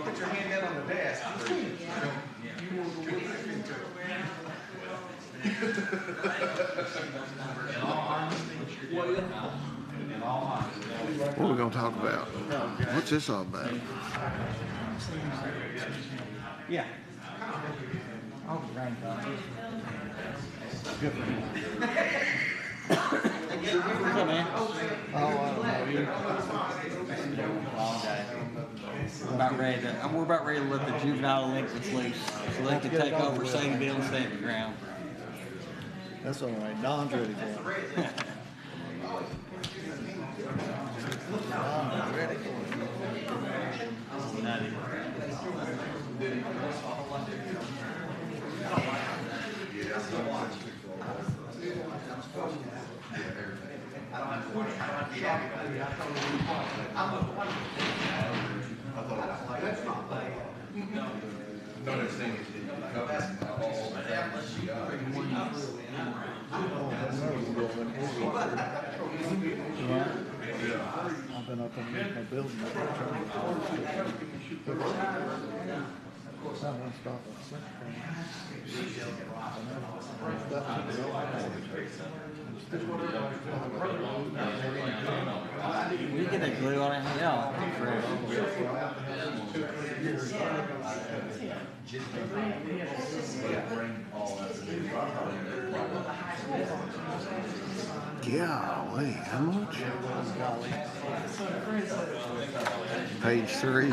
Put your hand down on the desk. What are we going to talk about? What's this all about? Yeah. Oh, rain. Good for you. What's up, man? Oh, I don't know. Long day. We're about ready to let the juvenile delinquents loose so they can take over Sadie'ville and stand the ground. That's all right. Don's ready for it. Don's ready for it. Nutty. I've been up in my building. We get that glue on it. Yeah. Golly, how much? Page 3.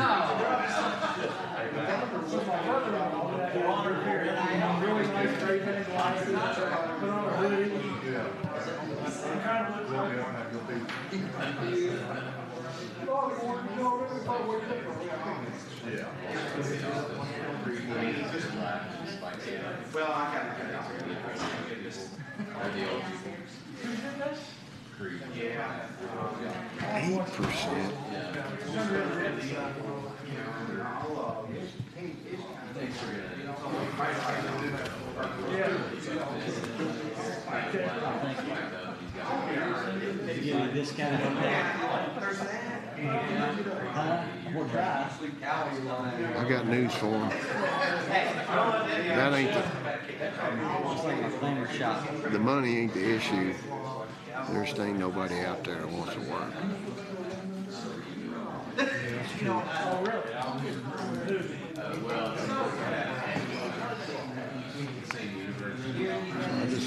Well, I got 8%. Give you this kind of we'll try. I got news for him. That ain't It's like a finger shot. the money ain't the issue. There just ain't nobody out there that wants to work.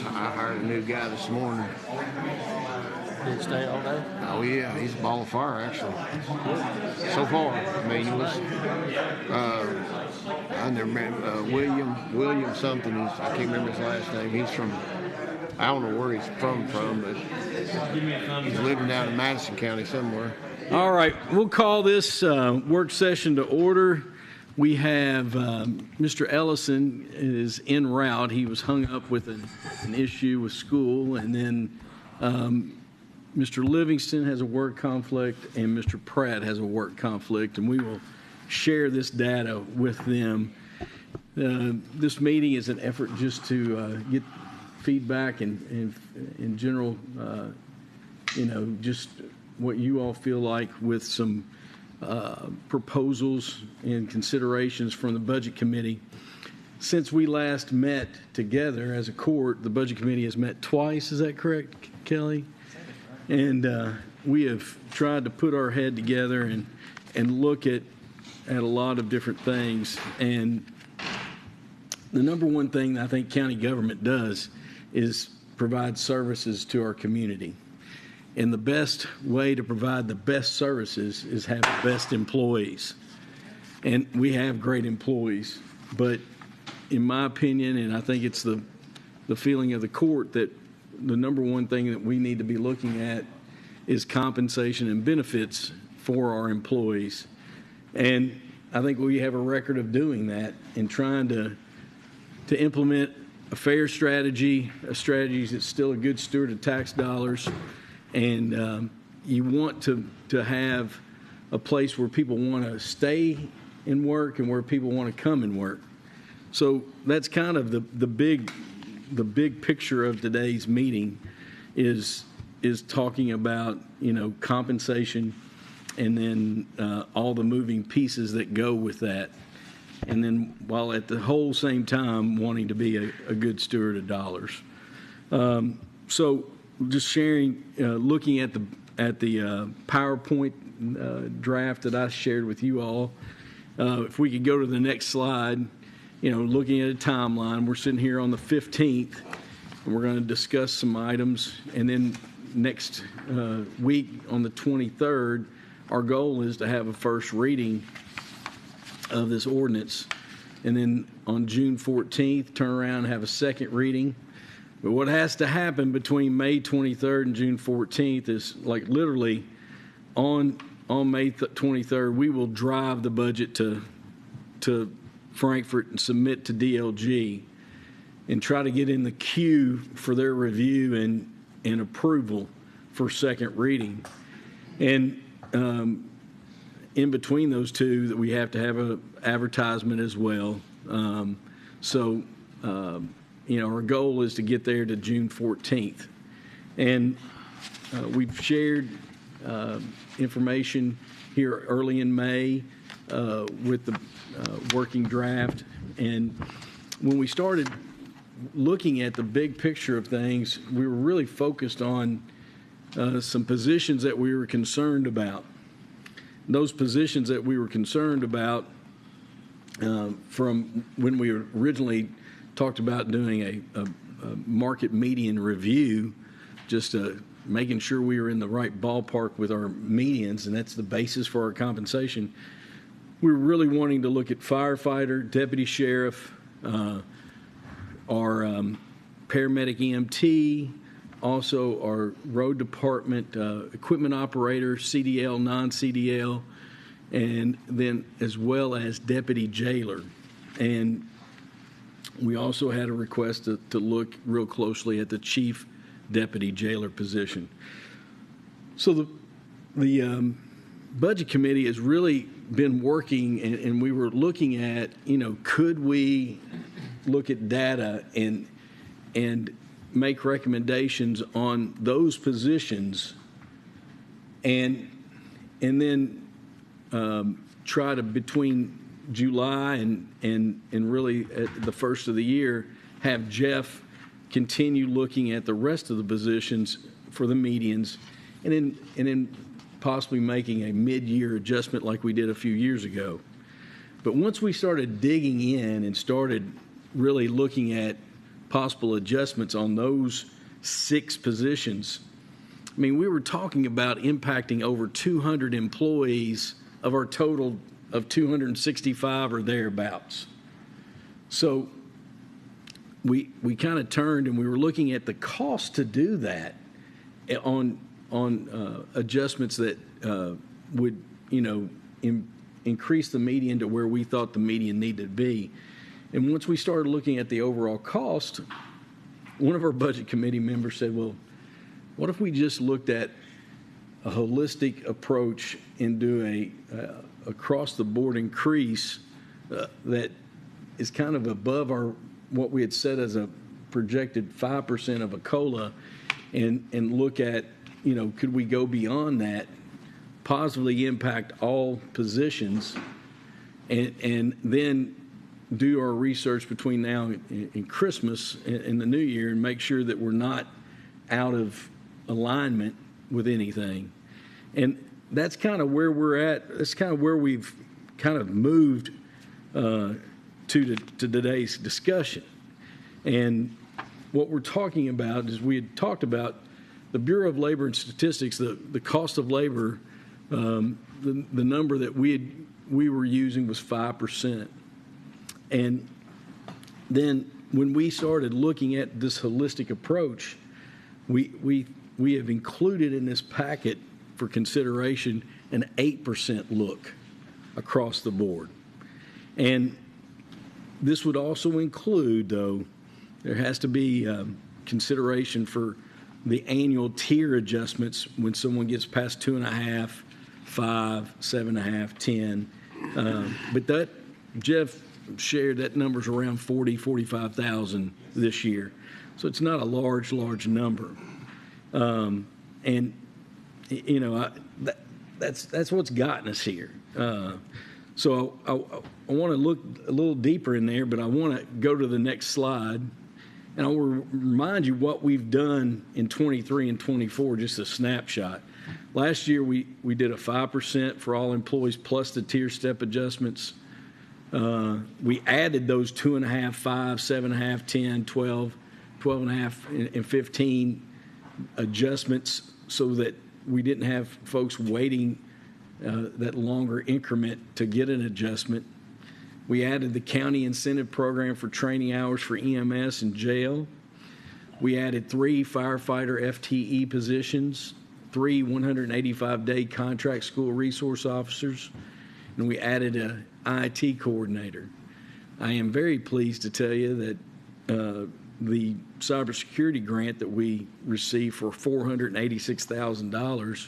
I hired a new guy this morning. Did it stay all day? Oh yeah, he's a ball of fire actually. So far, I mean, he was. I never met William something. I can't remember his last name. He's from. I don't know where he's from, but he's living down in Madison County somewhere. All right, we'll call this work session to order. We have Mr. Ellison is en route. He was hung up with an issue with school, and then Mr. Livingston has a work conflict, and Mr. Pratt has a work conflict, and we will share this data with them. This meeting is an effort just to get feedback and in general, just what you all feel like with some proposals and considerations from the Budget Committee. Since we last met together as a court, the Budget Committee has met twice. Is that correct, Kelly? And we have tried to put our head together and look at a lot of different things. And the number one thing that I think county government does is provide services to our community. And the best way to provide the best services is have the best employees. And we have great employees. But in my opinion, and I think it's the feeling of the court, that the number one thing that we need to be looking at is compensation and benefits for our employees. And I think we have a record of doing that and trying to implement a fair strategy, a strategy that's still a good steward of tax dollars, and you want to have a place where people want to stay and work and where people want to come and work. So that's kind of the big picture of today's meeting is talking about, compensation and then all the moving pieces that go with that. And then while at the whole same time wanting to be a good steward of dollars. So just sharing, looking at the PowerPoint draft that I shared with you all. If we could go to the next slide, looking at a timeline, we're sitting here on the 15th, and we're going to discuss some items. And then next week on the 23rd, our goal is to have a first reading of this ordinance. And then on June 14th, turn around and have a second reading. But what has to happen between May 23rd and June 14th is like literally on May 23rd, we will drive the budget to Frankfurt and submit to DLG and try to get in the queue for their review and approval for second reading. And in between those two, that we have to have an advertisement as well. Our goal is to get there to June 14th. And we've shared information here early in May with the working draft. And when we started looking at the big picture of things, we were really focused on some positions that we were concerned about. Those positions that we were concerned about from when we originally talked about doing a market median review, just making sure we were in the right ballpark with our medians, and that's the basis for our compensation. We were really wanting to look at firefighter, deputy sheriff, our paramedic EMT, also our road department equipment operator, CDL, non-CDL, and then as well as deputy jailer. And we also had a request to look real closely at the chief deputy jailer position. So the budget committee has really been working, and we were looking at, could we look at data and make recommendations on those positions and then try to, between July and really at the first of the year, have Jeff continue looking at the rest of the positions for the medians, and then possibly making a mid-year adjustment like we did a few years ago. But once we started digging in and started really looking at possible adjustments on those 6 positions, I mean, we were talking about impacting over 200 employees of our total of 265 or thereabouts. So we kind of turned and we were looking at the cost to do that on adjustments that would increase the median to where we thought the median needed to be. And once we started looking at the overall cost, one of our budget committee members said, well, what if we just looked at a holistic approach and do a across-the-board increase that is kind of above what we had set as a projected 5% of a COLA, and look at, could we go beyond that, positively impact all positions, and then do our research between now and Christmas and the new year and make sure that we're not out of alignment with anything. And that's kind of where we're at. That's kind of where we've kind of moved to today's discussion. And what we're talking about is, we had talked about the Bureau of Labor and Statistics, the cost of labor, the number that we were using was 5%. And then when we started looking at this holistic approach, we have included in this packet for consideration an 8% look across the board. And this would also include, though, there has to be consideration for the annual tier adjustments when someone gets past 2.5, 5, 7.5, 10. But that, Jeff shared that number's around 45,000 this year. So it's not a large number. And, you know, that's what's gotten us here. So I want to look a little deeper in there, but I want to go to the next slide. And I will remind you what we've done in 23 and 24, just a snapshot. Last year, we did a 5% for all employees plus the tier step adjustments. We added those 2.5, 5, 7.5, 10, 12, 12.5, and 15 adjustments so that we didn't have folks waiting that longer increment to get an adjustment. We added the county incentive program for training hours for EMS and jail. We added 3 firefighter FTE positions, 3 185-day contract school resource officers, and we added an IT coordinator. I am very pleased to tell you that the cybersecurity grant that we received for $486,000,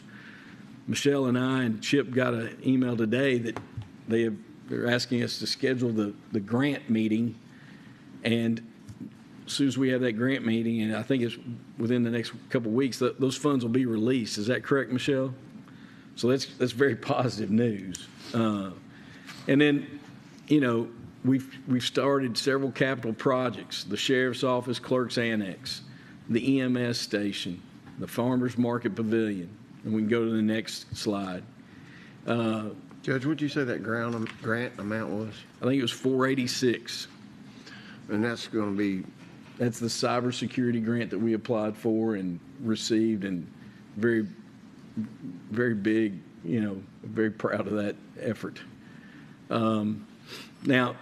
Michelle and I and Chip got an email today that they're asking us to schedule the grant meeting, and as soon as we have that grant meeting, and I think it's within the next couple of weeks, those funds will be released. Is that correct, Michelle? So that's very positive news. And then, you know, we've started several capital projects: the sheriff's office, clerk's annex, the EMS station, the farmers market pavilion, and we can go to the next slide. Judge, what'd you say that grant amount was? I think it was 486. And that's going to be... That's the cybersecurity grant that we applied for and received, and very, very big, you know, very proud of that effort. Now,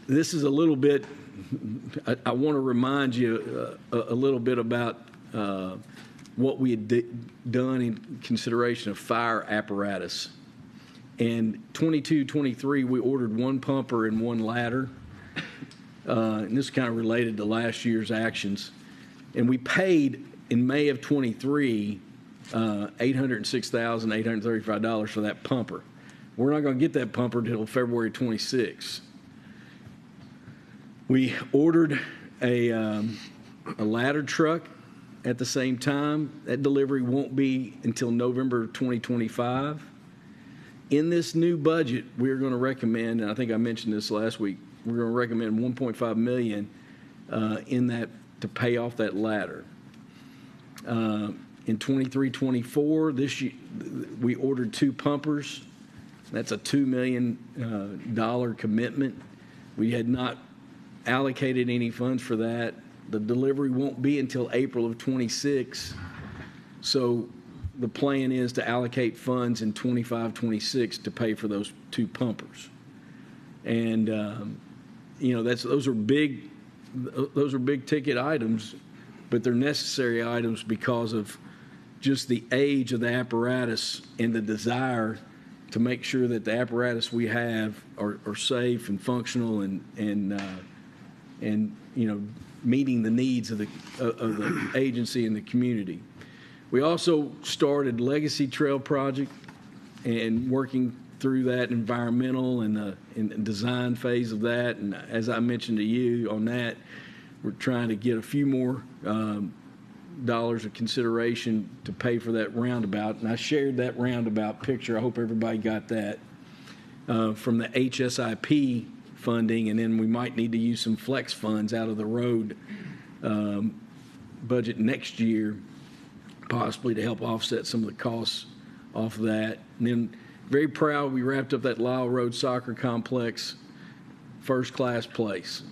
this is a little bit, I want to remind you a little bit about what we had done in consideration of fire apparatus. In 22-23, we ordered 1 pumper and 1 ladder. And this is kind of related to last year's actions. And we paid in May of 23 $806,835 for that pumper. We're not going to get that pumper until February 26. We ordered a ladder truck at the same time. That delivery won't be until November 2025. In this new budget, we're going to recommend, and I think I mentioned this last week, we're going to recommend $1.5 million in that to pay off that ladder. In 23-24, this year, we ordered 2 pumpers. That's a $2 million commitment. We had not allocated any funds for that. The delivery won't be until April of 26. So the plan is to allocate funds in 25-26 to pay for those 2 pumpers. And you know, those are big ticket items, but they're necessary items because of just the age of the apparatus and the desire to make sure that the apparatus we have are safe and functional and you know, meeting the needs of the agency and the community. We also started Legacy Trail Project and working through that environmental and the design phase of that. And as I mentioned to you on that, we're trying to get a few more dollars of consideration to pay for that roundabout. And I shared that roundabout picture. I hope everybody got that from the HSIP funding. And then we might need to use some flex funds out of the road budget next year, possibly to help offset some of the costs off of that. And then very proud we wrapped up that Lyle Road Soccer Complex, first-class place,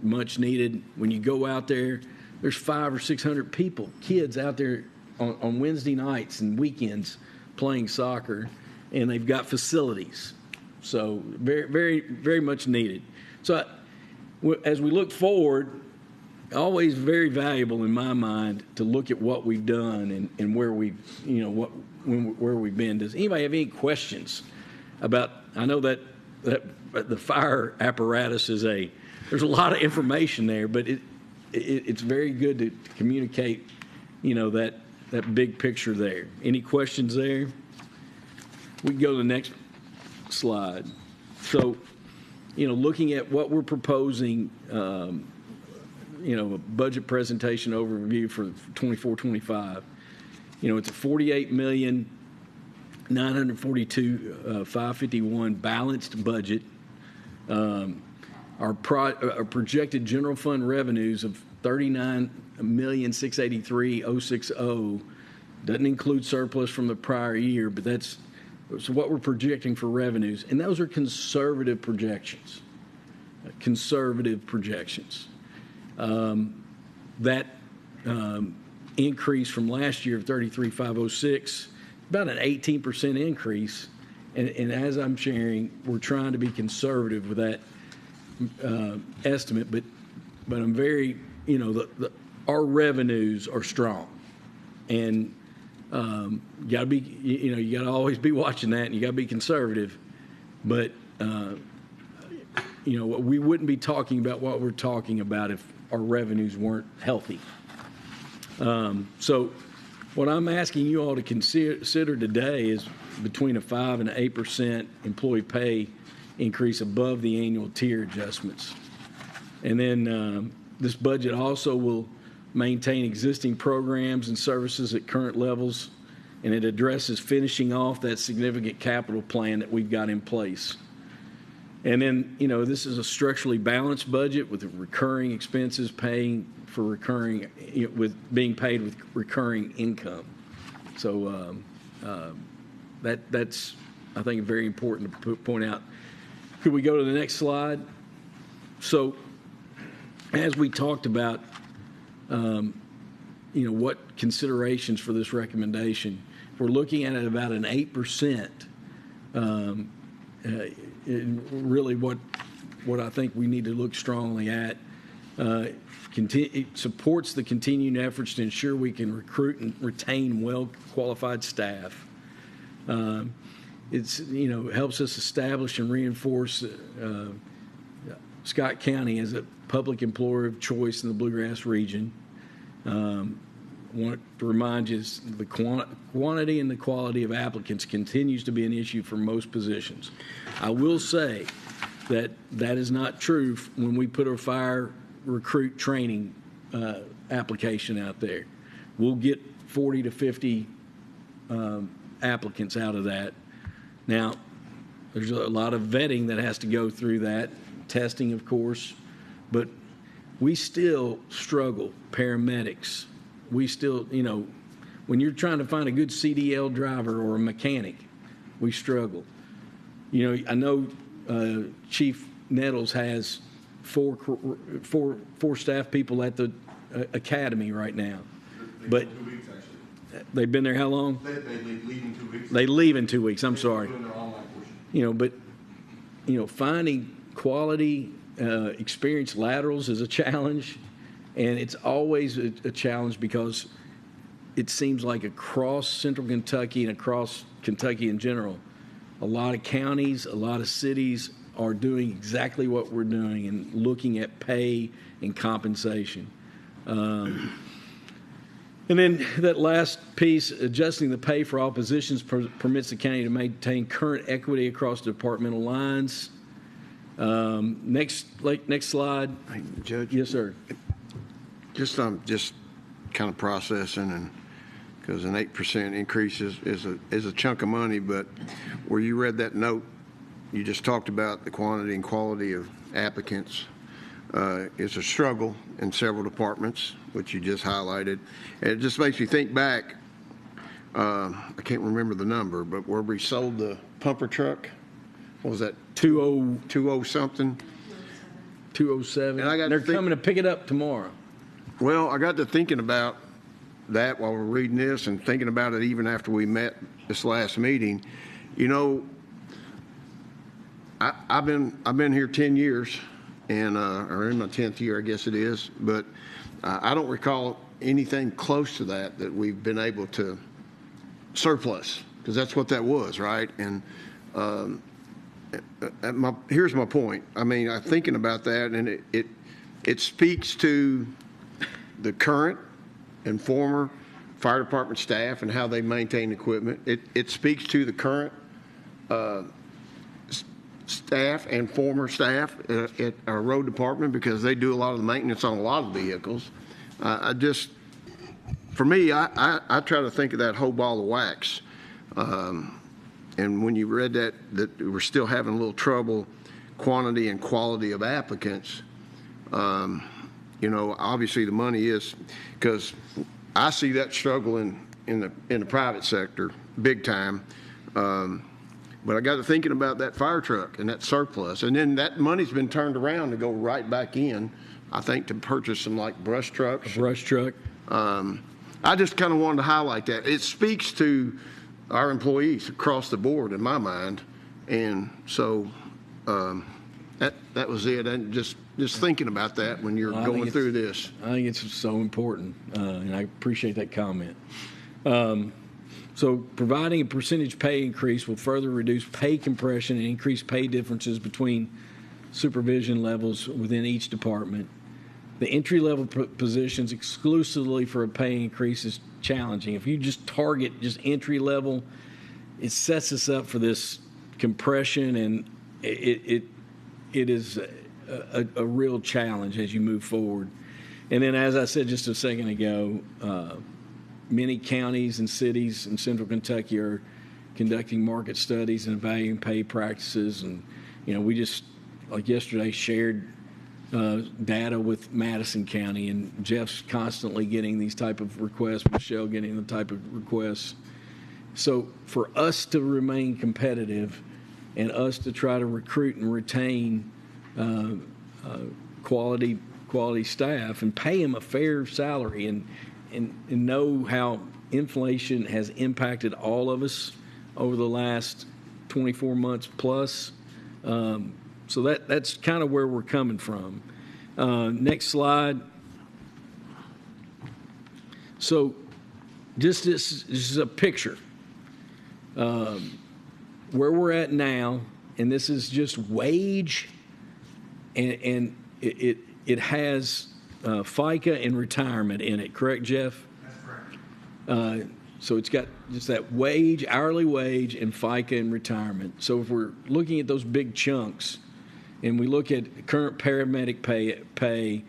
much needed. When you go out there, there's 500 or 600 people, kids out there on Wednesday nights and weekends playing soccer, and they've got facilities. So very, very, very much needed. So as we look forward, always very valuable in my mind to look at what we've done and where we've, you know, where we've been. Does anybody have any questions about? I know that the fire apparatus there's a lot of information there, but it's very good to communicate that big picture there. Any questions there? We can go to the next slide. So, looking at what we're proposing, a budget presentation overview for 24-25. It's a $48,942,551 balanced budget. Our projected general fund revenues of $39,683,060 doesn't include surplus from the prior year, but that's what we're projecting for revenues, and those are conservative projections. That increase from last year of 33,506, about an 18% increase, and as I'm sharing, we're trying to be conservative with that estimate, but I'm very, our revenues are strong, and you got to always be watching that, and you got to be conservative, but we wouldn't be talking about what we're talking about if our revenues weren't healthy. So what I'm asking you all to consider today is between a 5 and 8% employee pay increase above the annual tier adjustments. And then this budget also will maintain existing programs and services at current levels, and it addresses finishing off that significant capital plan that we've got in place. And then, this is a structurally balanced budget with recurring expenses being paid with recurring income. So that's, I think, very important to point out. Could we go to the next slide? So, as we talked about, what considerations for this recommendation, we're looking at it about an 8%. Really, what I think we need to look strongly at. It supports the continuing efforts to ensure we can recruit and retain well-qualified staff. It's helps us establish and reinforce Scott County as a public employer of choice in the Bluegrass region. I want to remind you the quantity and the quality of applicants continues to be an issue for most positions. I will say that is not true when we put a fire recruit training application out there. We'll get 40 to 50 applicants out of that. Now, there's a lot of vetting that has to go through that, testing, of course, but we still struggle, paramedics. We still, when you're trying to find a good CDL driver or a mechanic, we struggle. I know Chief Nettles has four staff people at the academy right now, but 2 weeks actually. They've been there how long? They leave in 2 weeks. They leave in 2 weeks. I'm sorry. Doing their online portion. But finding quality, experienced laterals is a challenge, and it's always a challenge because it seems like across Central Kentucky and across Kentucky in general, a lot of counties, a lot of cities are doing exactly what we're doing and looking at pay and compensation. And then that last piece, adjusting the pay for all positions permits the county to maintain current equity across departmental lines. Next slide. Hey, Judge. Yes, sir. Just kind of processing, and because an 8% increase is a chunk of money, but where you read that note, you just talked about the quantity and quality of applicants. It's a struggle in several departments, which you just highlighted. And it just makes me think back, I can't remember the number, but where we sold the pumper truck, what was that? 20 something? 207. And they're coming to pick it up tomorrow. Well, I got to thinking about that while we're reading this and thinking about it even after we met this last meeting. I've been here 10 years, and or in my 10th year, I guess it is, but I don't recall anything close to that we've been able to surplus, because that's what that was, right? And here's my point. I mean, I'm thinking about that, and it speaks to the current and former fire department staff and how they maintain equipment. It speaks to the current staff and former staff at our road department because they do a lot of the maintenance on a lot of vehicles. For me, I try to think of that whole ball of wax. And when you read that we're still having a little trouble, quantity and quality of applicants, obviously the money is, because I see that struggle in the private sector big time. But I got to thinking about that fire truck and that surplus, and then that money's been turned around to go right back in, I think, to purchase some like brush trucks. Brush truck. I just kind of wanted to highlight that. It speaks to our employees across the board in my mind, and so that was it. And just thinking about that when you're going through this. I think it's so important, and I appreciate that comment. So providing a percentage pay increase will further reduce pay compression and increase pay differences between supervision levels within each department. The entry-level positions exclusively for a pay increase is challenging. If you just target just entry-level, it sets us up for this compression, and it is a real challenge as you move forward. And then, as I said just a second ago, many counties and cities in central Kentucky are conducting market studies and evaluating pay practices. And, we just, like yesterday, shared data with Madison County, and Jeff's constantly getting these type of requests, Michelle getting the type of requests. So for us to remain competitive and us to try to recruit and retain quality staff and pay them a fair salary and know how inflation has impacted all of us over the last 24 months plus. So that's kind of where we're coming from. Next slide. So just this is a picture. Where we're at now, and this is just wage, and it has FICA and retirement in it, correct, Jeff? That's correct. So it's got just that wage, hourly wage, and FICA and retirement. So if we're looking at those big chunks, and we look at current paramedic pay,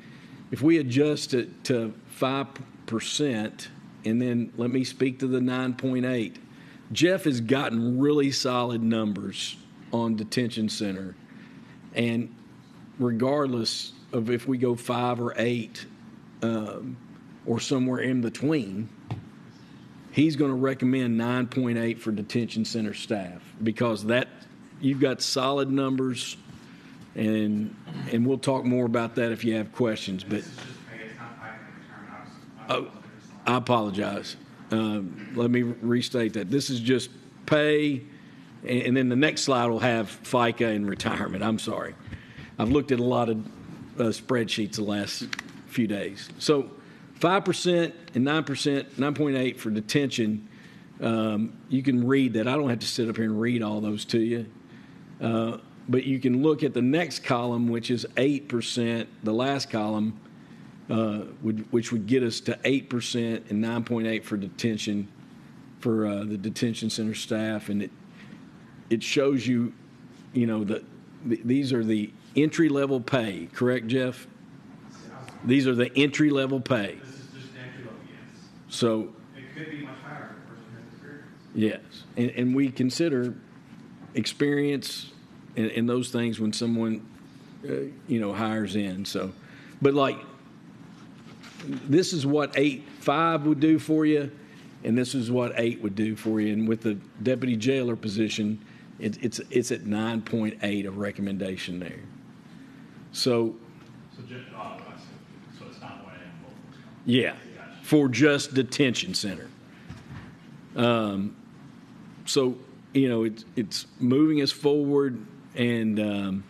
if we adjust it to 5%, and then let me speak to the 9.8, Jeff has gotten really solid numbers on detention center, and regardless of if we go 5 or 8 or somewhere in between, he's going to recommend 9.8 for detention center staff because that you've got solid numbers, and we'll talk more about that if you have questions. But I apologize. Let me restate that. This is just pay, and then the next slide will have FICA and retirement. I'm sorry. I've looked at a lot of spreadsheets the last few days. So 5% and 9%, 9.8 for detention. You can read that. I don't have to sit up here and read all those to you. But you can look at the next column, which is 8%, the last column, which would get us to 8% and 9.8 for detention for the detention center staff. And it shows you, that these are the entry-level pay, correct, Jeff? These are the entry-level pay. This is just entry level, yes. So It could be much higher if the person has experience. yes, and we consider experience and those things when someone, hires in. So, but like, this is what 8.5 would do for you, and this is what 8 would do for you. And with the deputy jailer position, it's at 9.8 of recommendation there. So So it's not 1A on both. yeah, for just detention center. So it's moving us forward, and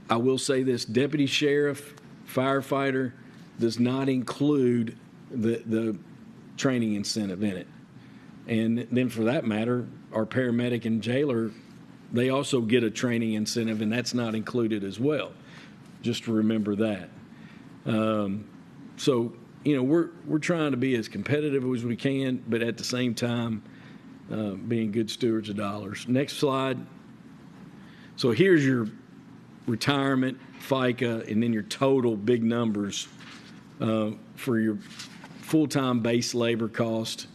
I will say this: deputy sheriff, firefighter does not include the training incentive in it, and then for that matter, our paramedic and jailer, they also get a training incentive, and that's not included as well. Just to remember that. So we're trying to be as competitive as we can, but at the same time, being good stewards of dollars. Next slide. So here's your retirement, FICA, and then your total big numbers for your full-time base labor cost.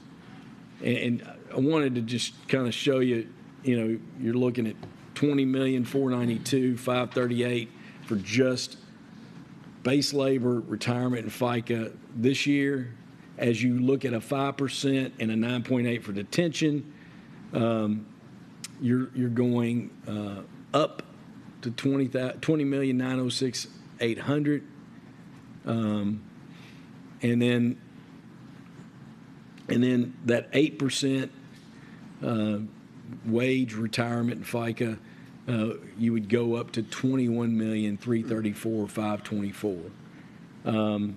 And I wanted to just kind of show you, you're looking at $20,492,538 for just base labor, retirement, and FICA this year. As you look at a 5% and a 9.8 for detention, you're going up to $20,906,800, and then that 8% wage, retirement, and FICA, you would go up to $21,334,524.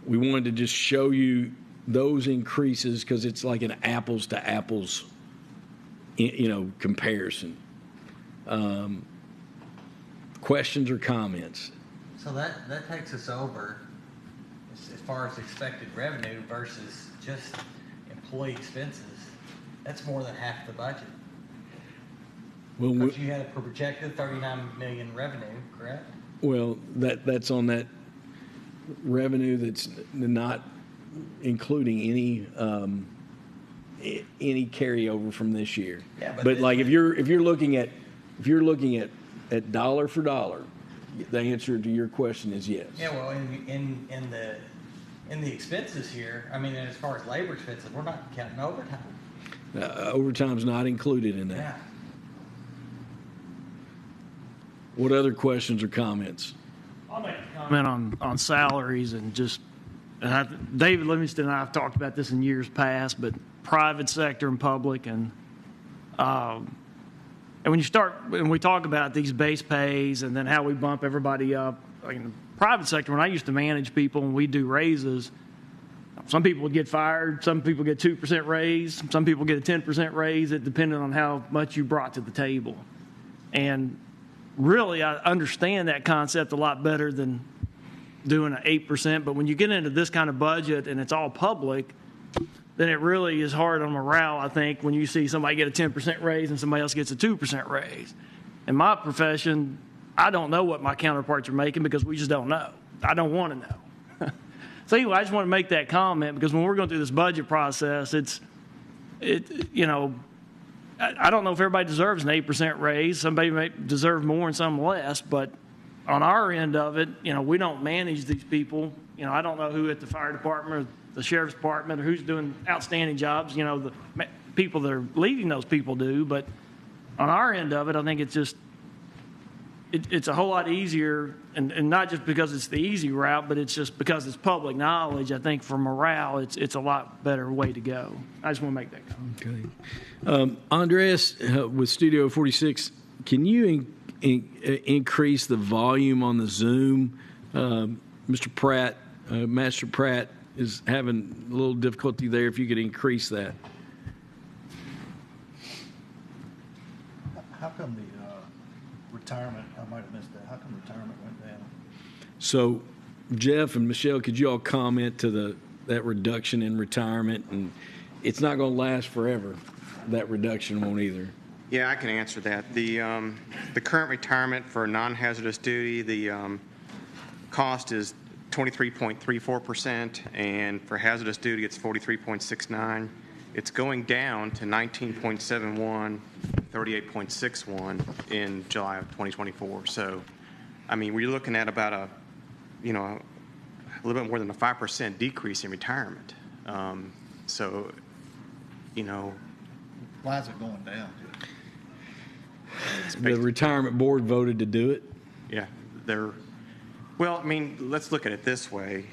We wanted to just show you those increases because it's like an apples to apples, comparison. Questions or comments? So that takes us over as far as expected revenue versus just employee expenses. That's more than half the budget. Well, Because you had a projected 39 million revenue, correct? well, that's on that revenue that's not including any carryover from this year. Yeah, but but like if you're looking at dollar for dollar, the answer to your question is yes. Yeah, well, in the expenses here, I mean, as far as labor expenses, we're not counting overtime. Overtime's not included in that. Yeah. What other questions or comments? I'll make a comment on salaries and just, David Livingston and I have talked about this in years past, but private sector and public, and when we talk about these base pays and then how we bump everybody up, like in the private sector, when I used to manage people and we do raises, some people would get fired, some people get 2% raise, some people get a 10% raise, it depended on how much you brought to the table. And really, I understand that concept a lot better than doing an 8%, but when you get into this kind of budget and it's all public, then it really is hard on morale, I think, when you see somebody get a 10% raise and somebody else gets a 2% raise. In my profession, I don't know what my counterparts are making because we just don't know. I don't want to know. So anyway, I just want to make that comment because when we're going through this budget process, I don't know if everybody deserves an 8% raise. Somebody may deserve more and some less, but on our end of it, we don't manage these people. I don't know who at the fire department or the sheriff's department or who's doing outstanding jobs. The people that are leading those people do, but on our end of it, I think it's just it's a whole lot easier, and not just because it's the easy route, but it's just because it's public knowledge. I think for morale, it's a lot better way to go. I just want to make that comment. Okay. Andreas, with Studio 46, can you increase the volume on the Zoom? Mr. Pratt, Master Pratt, is having a little difficulty there. If you could increase that. How come the retirement, I might have missed that, how come retirement went down? So, Jeff and Michelle, could you all comment to that reduction in retirement? And it's not going to last forever. That reduction won't either. Yeah, I can answer that. The current retirement for non-hazardous duty, the cost is 23.34%, and for hazardous duty, it's 43.69. It's going down to 19.71, 38.61 in July of 2024. So, I mean, we're looking at about a little bit more than a 5% decrease in retirement. Why is it going down? The retirement board voted to do it. Yeah, well, I mean, let's look at it this way.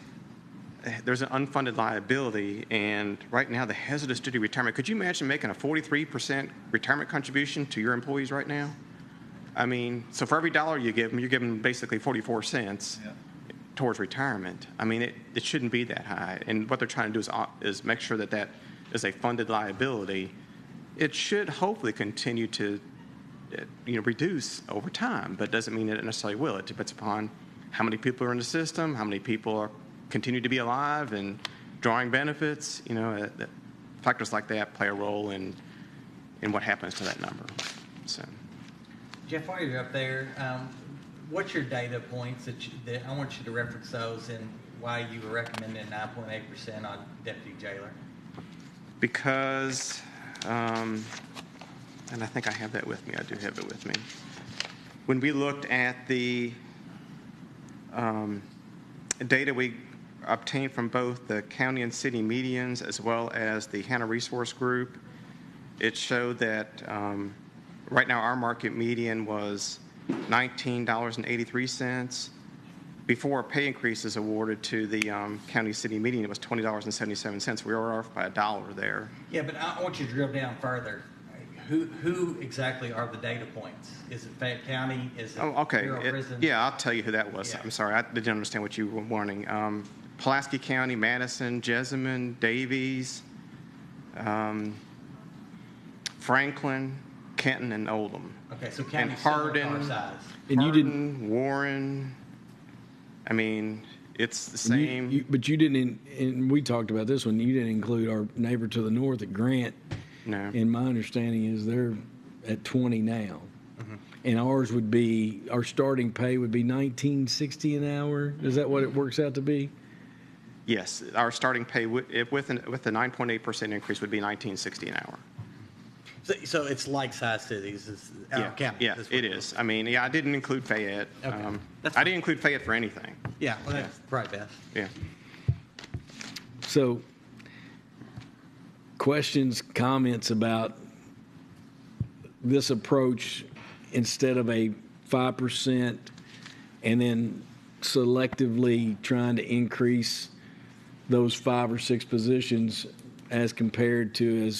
There's an unfunded liability, and right now the hazardous duty retirement, could you imagine making a 43% retirement contribution to your employees right now? I mean, so for every dollar you give them, you're giving them basically 44 cents towards retirement. I mean, it shouldn't be that high. And what they're trying to do is make sure that is a funded liability. It should hopefully continue to reduce over time, but doesn't mean that it necessarily will. It depends upon how many people are in the system, how many people are continue to be alive and drawing benefits, factors like that play a role in what happens to that number. So, Jeff, while you're up there, what's your data points that I want you to reference those and why you were recommending 9.8% on deputy jailer? because, and I think I have that with me. I do have it with me. When we looked at the data we obtained from both the county and city medians as well as the Hannah Resource Group, it showed that right now our market median was $19.83. Before a pay increase is awarded to the county city median, it was $20.77. We were off by $1 there. Yeah, but I want you to drill down further. Who exactly are the data points? Is it Fayette County? Is it Bureau of Prisons? Yeah, I'll tell you who that was. Yeah. I'm sorry, I didn't understand what you were wanting. Pulaski County, Madison, Jessamine, Davies, Franklin, Kenton, and Oldham. Okay, so And counties similar to our Hardin, size. And you didn't. Hardin, Warren. I mean, it's the same. But you didn't, and we talked about this one, you didn't include our neighbor to the north at Grant. No. And my understanding is they're at 20 now. And ours would be, our starting pay would be $19.60 an hour. Is that what it works out to be? Yes, our starting pay with the 9.8% increase would be $19.60 an hour. So it's like size cities, it's our county. Yeah, That's what it we're- is. I mean, yeah, I didn't include Fayette. Okay. That's I didn't include Fayette for anything. Yeah, well, that's probably best. Yeah. So, questions, comments about this approach instead of a 5% and then selectively trying to increase those 5 or 6 positions as compared to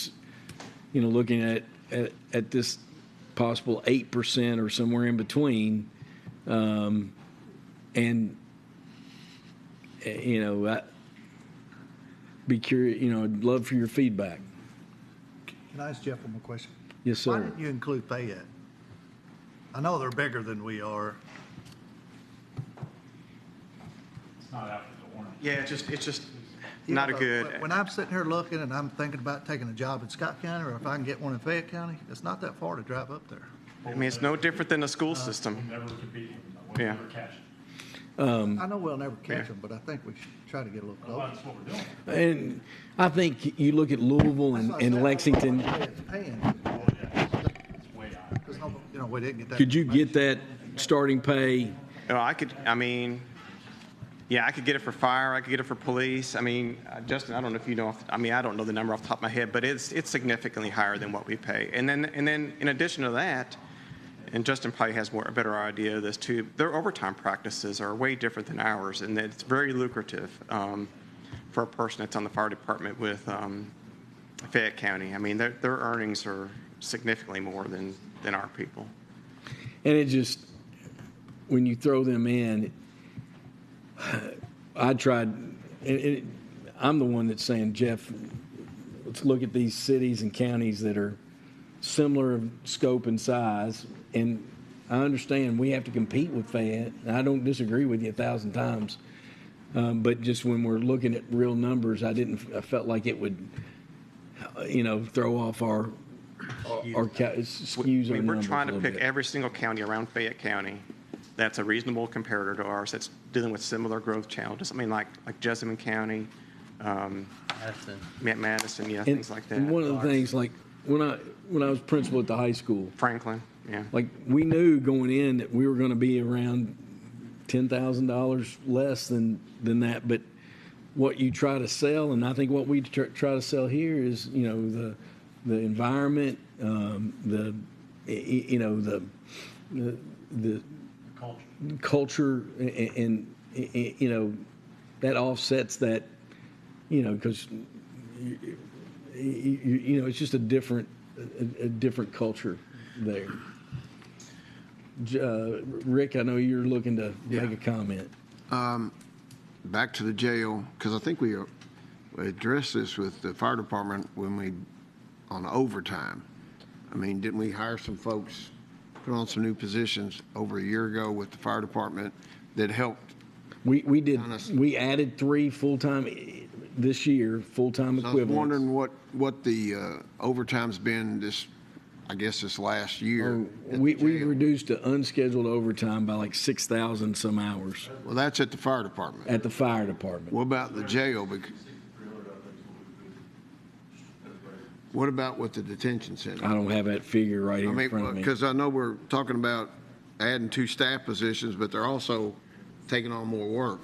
looking at this possible 8% or somewhere in between, and I'd be curious. I'd love for your feedback. Can I ask Jeff one more question? Yes, Why sir. didn't you include Fayette? I know they're bigger than we are. It's not after the warning. Yeah, it's just not a but good. When I'm sitting here looking and I'm thinking about taking a job in Scott County, or if I can get one in Fayette County, it's not that far to drive up there. I mean, it's no different than the school system. We'll never compete with them. We'll Yeah. never catch them. I know we'll never catch Yeah. them, but I think we should try to get a little Well, closer. that's what we're doing. And I think you look at Louisville and Lexington. Oh, yeah. It's way higher. Because we didn't get that. Could you get information. that starting pay? I could get it for fire. I could get it for police. I mean, Justin, I don't know if you know. I don't know the number off the top of my head, but it's significantly higher than what we pay. And then in addition to that, and Justin probably has a better idea of this too, their overtime practices are way different than ours, and it's very lucrative for a person that's on the fire department with Fayette County. I mean, their earnings are significantly more than our people. And it just, when you throw them in, I tried, I'm the one that's saying, Jeff, let's look at these cities and counties that are similar of scope and size. And I understand we have to compete with Fayette. And I don't disagree with you 1,000 times. But just when we're looking at real numbers, I felt like it would, throw off our skews our We're numbers trying a to little pick bit. every single county around Fayette County that's a reasonable comparator to ours, that's dealing with similar growth challenges. I mean, like Jessamine County, Madison, yeah, things like that. And one of the things, like when I was principal at the high school, Franklin, yeah. like we knew going in that we were going to be around $10,000 less than that. But what you try to sell, and I think what we try to sell here is, the environment, the culture, and that offsets that, because it's just a different culture there. Rick, I know you're looking to make a comment. Back to the jail, because I think we addressed this with the fire department on overtime. I mean, didn't we hire some folks, put on some new positions over a year ago with the fire department that helped We did, Honest. we added 3 full-time this year, full-time I was equivalents. wondering what the overtime's been I guess this last year. at We the jail. reduced the unscheduled overtime by like 6,000 some hours Well, that's at the fire department. at the fire department. What about the jail? What about with the detention center? I don't have that figure right here in front of me. Because I know we're talking about adding 2 staff positions, but they're also taking on more work.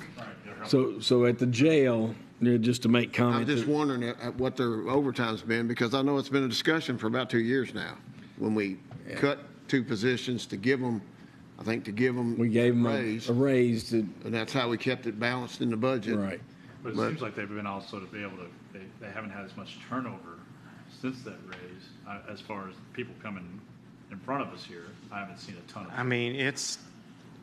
So at the jail, just to make I'm comment. just wondering at what their overtime's been, because I know it's been a discussion for about 2 years now. When we cut 2 positions to give them, I think to give them We gave them raise, a raise to, and that's how we kept it balanced in the budget. right. But it But- seems like they've been also to be able to, they haven't had as much turnover since that raise. As far as people coming in front of us here, I haven't seen a ton of. I mean, it's,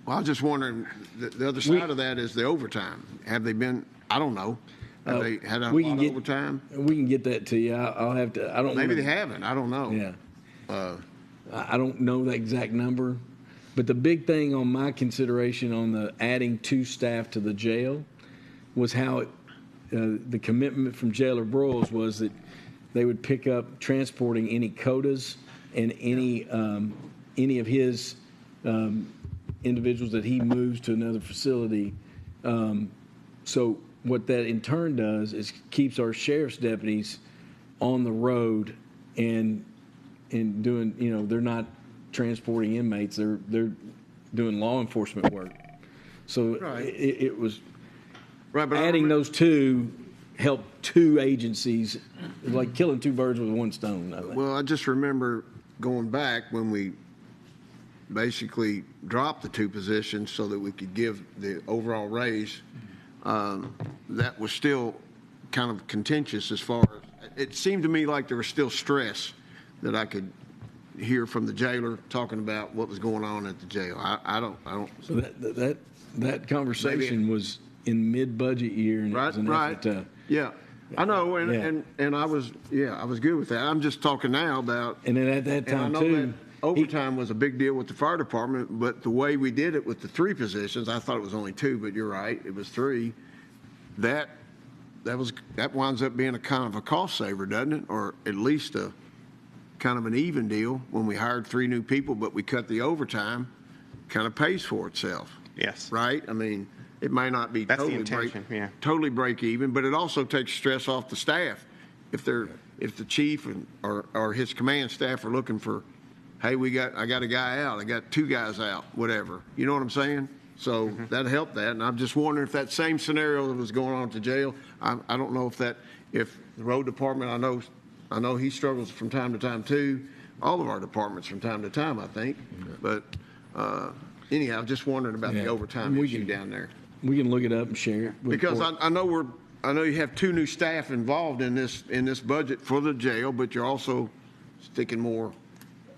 Well, I was just wondering, the other side of that is the overtime. Have they been, I don't know, have they had a We lot can of get- overtime? We can get that to you. I'll have to, I don't. Maybe wanna- they haven't, I don't know. Yeah. Uh, I don't know the exact number, but the big thing on my consideration on the adding 2 staff to the jail was how the commitment from Jailer Broyles was that they would pick up transporting any quotas and any of his individuals that he moves to another facility. So what that in turn does is keeps our sheriff's deputies on the road and doing, they're not transporting inmates, they're doing law enforcement work. So Right. it was Right, but I adding remember- those 2 helped 2 agencies, like killing 2 birds with 1 stone, I think. Well, I just remember going back when we basically dropped the 2 positions so that we could give the overall raise. That was still kind of contentious as far as, it seemed to me like there was still stress that I could hear from the jailer talking about what was going on at the jail. I don't, So that conversation was in mid-budget year, and it was an effort to. Yeah, I know, Yeah. and I was good with that. I'm just talking now about. And then at that And I time know too, that overtime was a big deal with the fire department, but the way we did it with the 3 positions, I thought it was only 2, but you're right, it was 3. That winds up being a kind of a cost saver, doesn't it? Or at least a kind of an even deal when we hired 3 new people, but we cut the overtime, kind of pays for itself, yes. right? I mean, it may not be That's the totally intention, yeah. totally break even, but it also takes stress off the staff. If the chief or his command staff are looking for, hey, I got a guy out, I got 2 guys out, whatever. You know what I'm saying? So that helped that, and I'm just wondering if that same scenario that was going on at the jail. I don't know if the road department, I know he struggles from time to time too. All of our departments from time to time, I think. But anyhow, just wondering about the Yeah. overtime We issue can- down there. we can look it up and share it. with Because court. I know you have 2 new staff involved in this budget for the jail, but you're also sticking more,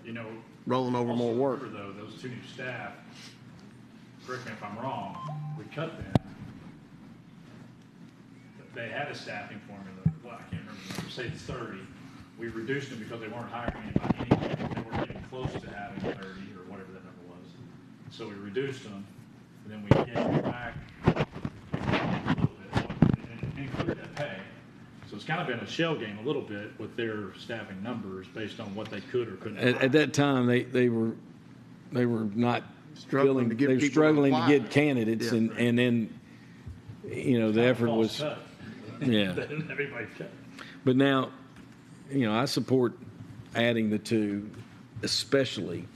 You know. rolling over more also work. remember, though, those 2 new staff, correct me if I'm wrong, we cut them. They had a staffing formula, well, I can't remember the number, say it's 30. We reduced them because they weren't hiring anybody anyway. They weren't even close to having 30 or whatever that number was. So we reduced them, and then we gave them back a little bit, and included that pay. So it's kind of been a shell game a little bit with their staffing numbers based on what they could or couldn't. At that time, they were not Struggling to get they were people to struggling to apply. get candidates, Yeah. and then the effort False was cut. yeah. They didn't have anybody cut. But now, I support adding the 2, especially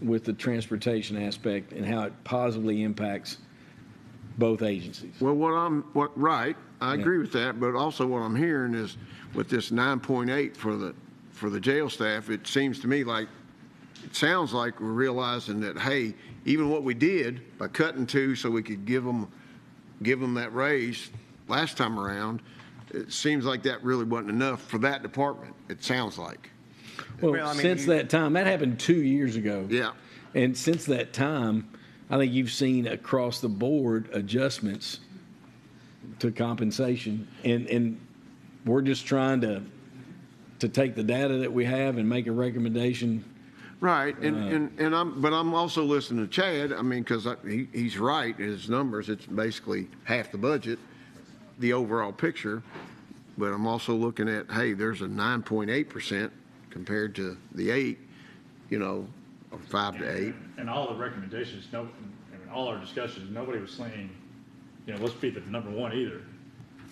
with the transportation aspect and how it positively impacts both agencies. Well, right, I Yeah. agree with that, but also what I'm hearing is with this 9.8 for the jail staff, it seems to me like, it sounds like we're realizing that, hey, even what we did by cutting 2 so we could give them that raise last time around, it seems like that really wasn't enough for that department, it sounds like. Well, Well, I mean, since that time, that happened 2 years ago. Yeah. And since that time, I think you've seen across the board adjustments to compensation, and we're just trying to take the data that we have and make a recommendation Right, but I'm also listening to Chad, I mean, because he's right, his numbers, it's basically half the budget, the overall picture, but I'm also looking at, hey, there's a 9.8% compared to the 8, or 5 to 8. And all the recommendations, all our discussions, nobody was saying, let's be the number one either.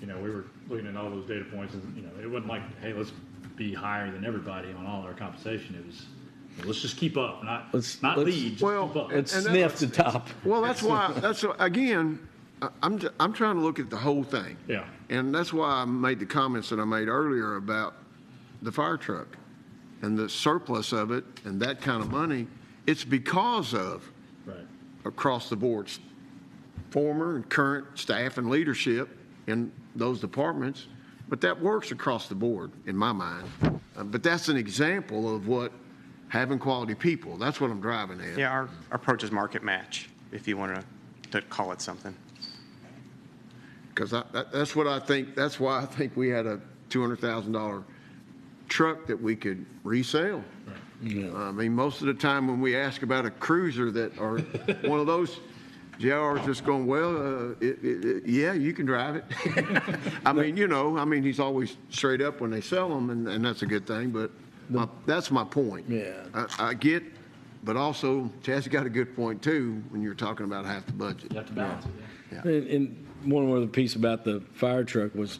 We were looking at all those data points, and, it wasn't like, hey, let's be higher than everybody on all our compensation. It was, let's just keep up, not lead, just keep up. Let's sniff the top. Well, again, I'm trying to look at the whole thing. Yeah. And that's why I made the comments that I made earlier about the fire truck and the surplus of it and that kind of money. It's because of across the board former and current staff and leadership in those departments, but that works across the board in my mind. But that's an example of what having quality people, that's what I'm driving at. Yeah, our approach is market match, if you want to call it something. Because that's what I think, that's why I think we had a $200,000 truck that we could resell. Yeah. I mean, most of the time when we ask about a cruiser that or one of those, JR is just going, well, yeah, you can drive it. I mean, he's always straight up when they sell them, and that's a good thing, but that's my point. Yeah. I get, but also, Chad's got a good point, too, when you're talking about half the budget. You have to balance it. Yeah. And one other piece about the fire truck was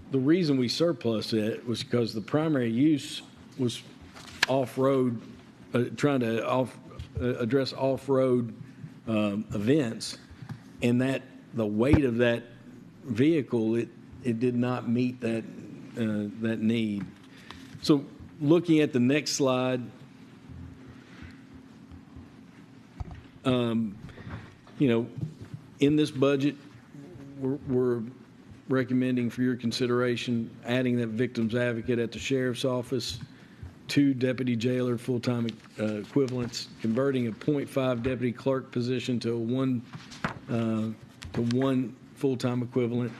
the reason we surplus it was because the primary use was off-road, trying to address off-road events, and that the weight of that vehicle, it did not meet that need. So looking at the next slide, in this budget, we're recommending for your consideration adding that victim's advocate at the sheriff's office, 2 deputy jailer full-time equivalents, converting a .5 deputy clerk position to one full-time equivalent.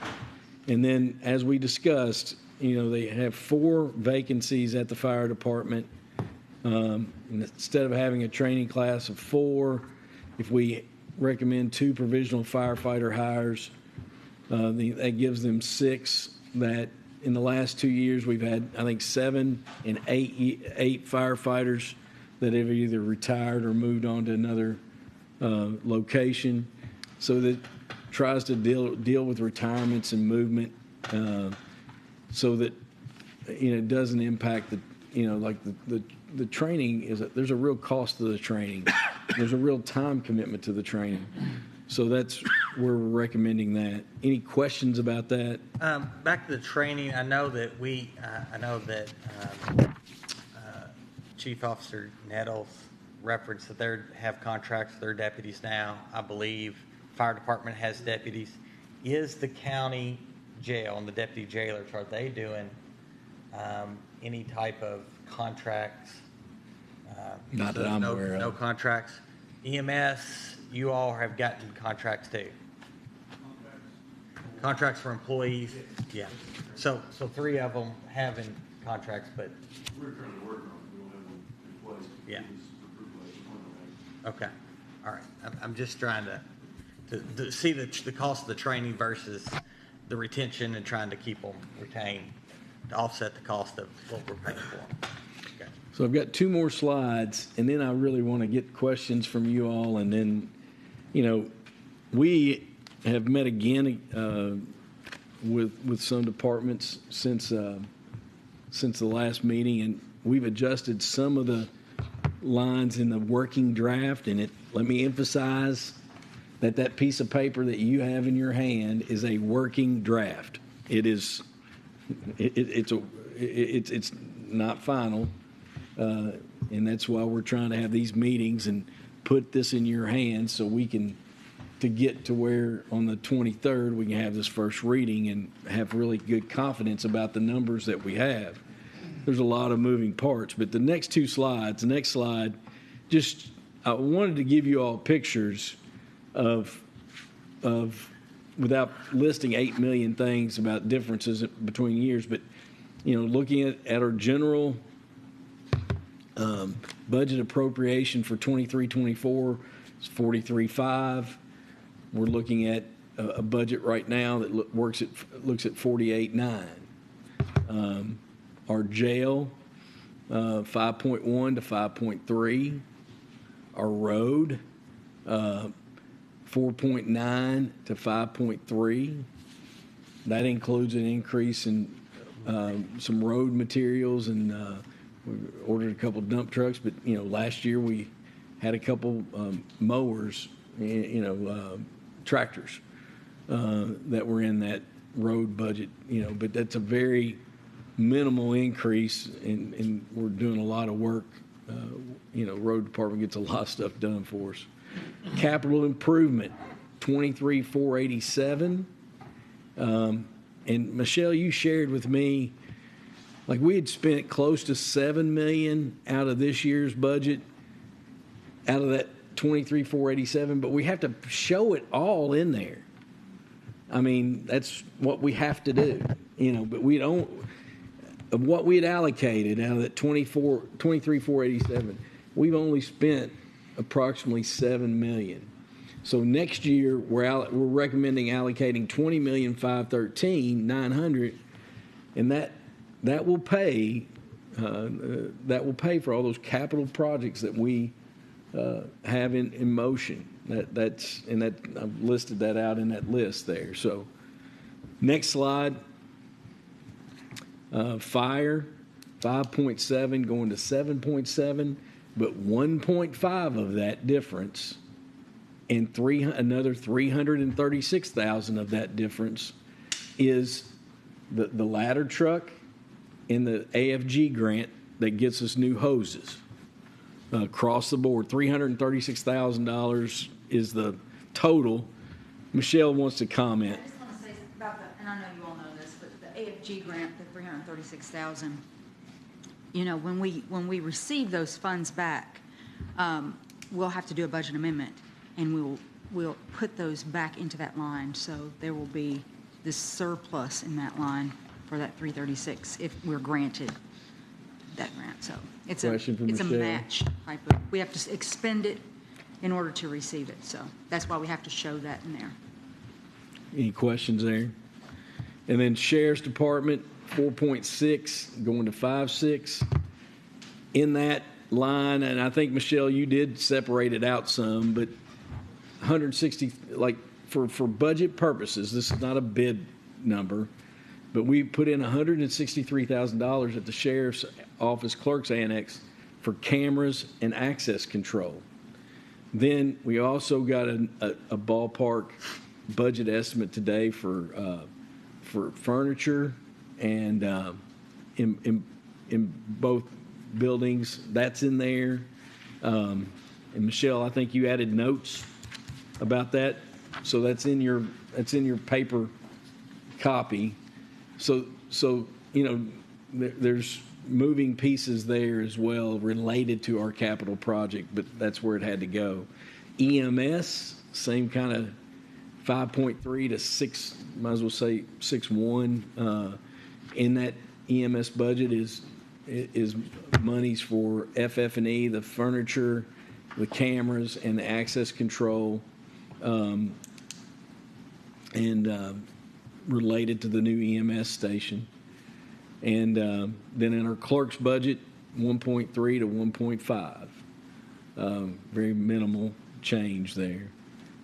And then, as we discussed, they have 4 vacancies at the fire department. Instead of having a training class of 4, if we recommend 2 provisional firefighter hires, that gives them 6. That in the last 2 years we've had, I think, 7 and 8 firefighters that have either retired or moved on to another location. So that tries to deal with retirements and movement, so that it doesn't impact the training. There's a real cost to the training. There's a real time commitment to the training. So that's where we're recommending that. Any questions about that? Back to the training, I know that Chief Officer Nettles referenced that they have contracts with their deputies now. I believe fire department has deputies. Is the county jail and the deputy jailers, are they doing any type of contracts? Not that I'm aware of. No contracts. EMS, you all have gotten contracts too. Contracts for employees? Yeah. So 3 of them having contracts, but. We're currently working on it. We don't have them in place. Yeah. It's approved by the Okay. All right. I'm just trying to see the cost of the training versus the retention and trying to keep them retained to offset the cost of what we're paying for them. Okay. So I've got 2 more slides, and then I really want to get questions from you all. And then, we have met again with some departments since the last meeting, and we've adjusted some of the lines in the working draft. And let me emphasize that piece of paper that you have in your hand is a working draft. It is. It's not final. And that's why we're trying to have these meetings and put this in your hands so we can, to get to where on the 23rd we can have this first reading and have really good confidence about the numbers that we have. There's a lot of moving parts, but the next slide, just I wanted to give you all pictures of without listing 8 million things about differences between years, but looking at our general Budget appropriation for 23-24 is 43.5. We're looking at a budget right now that looks at 48.9. Our jail, 5.1 to 5.3. Our road, 4.9 to 5.3. That includes an increase in some road materials, and we ordered a couple dump trucks. But last year we had a couple mowers, tractors that were in that road budget. But that's a very minimal increase, and we're doing a lot of work. Road department gets a lot of stuff done for us. Capital improvement, 23,487. And Michelle, you shared with me, like we had spent close to $7 million out of this year's budget, out of that 23,487, but we have to show it all in there. I mean, that's what we have to do, but we don't, of what we had allocated out of that 23,487, we've only spent approximately $7 million. So next year we're recommending allocating $20,513,900, and that will pay for all those capital projects that we have in motion. I've listed that out in that list there. So next slide. Fire, 5.7 going to 7.7, but 1.5 of that difference, and another 336,000 of that difference is the ladder truck and the AFG grant that gets us new hoses. Across the board, $336,000 is the total. Michelle wants to comment. I just want to say about and I know you all know this, but the AFG grant, the $336,000, when we receive those funds back, we'll have to do a budget amendment, and we'll put those back into that line. So there will be this surplus in that line for that 336 if we're granted that grant. So it's a match type of, we have to expend it in order to receive it. So that's why we have to show that in there. Any questions there? And then Sheriff's Department, 4.6 going to 5.6. In that line, and I think, Michelle, you did separate it out some, but 160, like for budget purposes, this is not a bid number, but we put in $163,000 at the Sheriff's Office Clerk's Annex for cameras and access control. Then we also got a ballpark budget estimate today for furniture and in both buildings. That's in there. And Michelle, I think you added notes about that, so that's in your paper copy. So there's moving pieces there as well related to our capital project, but that's where it had to go. EMS, same kind of 5.3 to 6, might as well say 6.1. In that EMS budget is monies for FF&E, the furniture, the cameras, and the access control, and related to the new EMS station. And then in our clerk's budget, 1.3 to 1.5. Very minimal change there.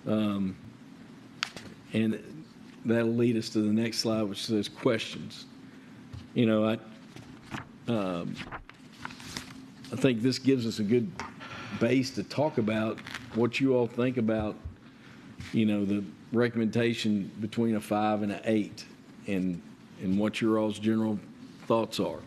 And that'll lead us to the next slide, which says questions. I think this gives us a good base to talk about what you all think about, the recommendation between a 5 and an 8, and what your all's general thoughts are.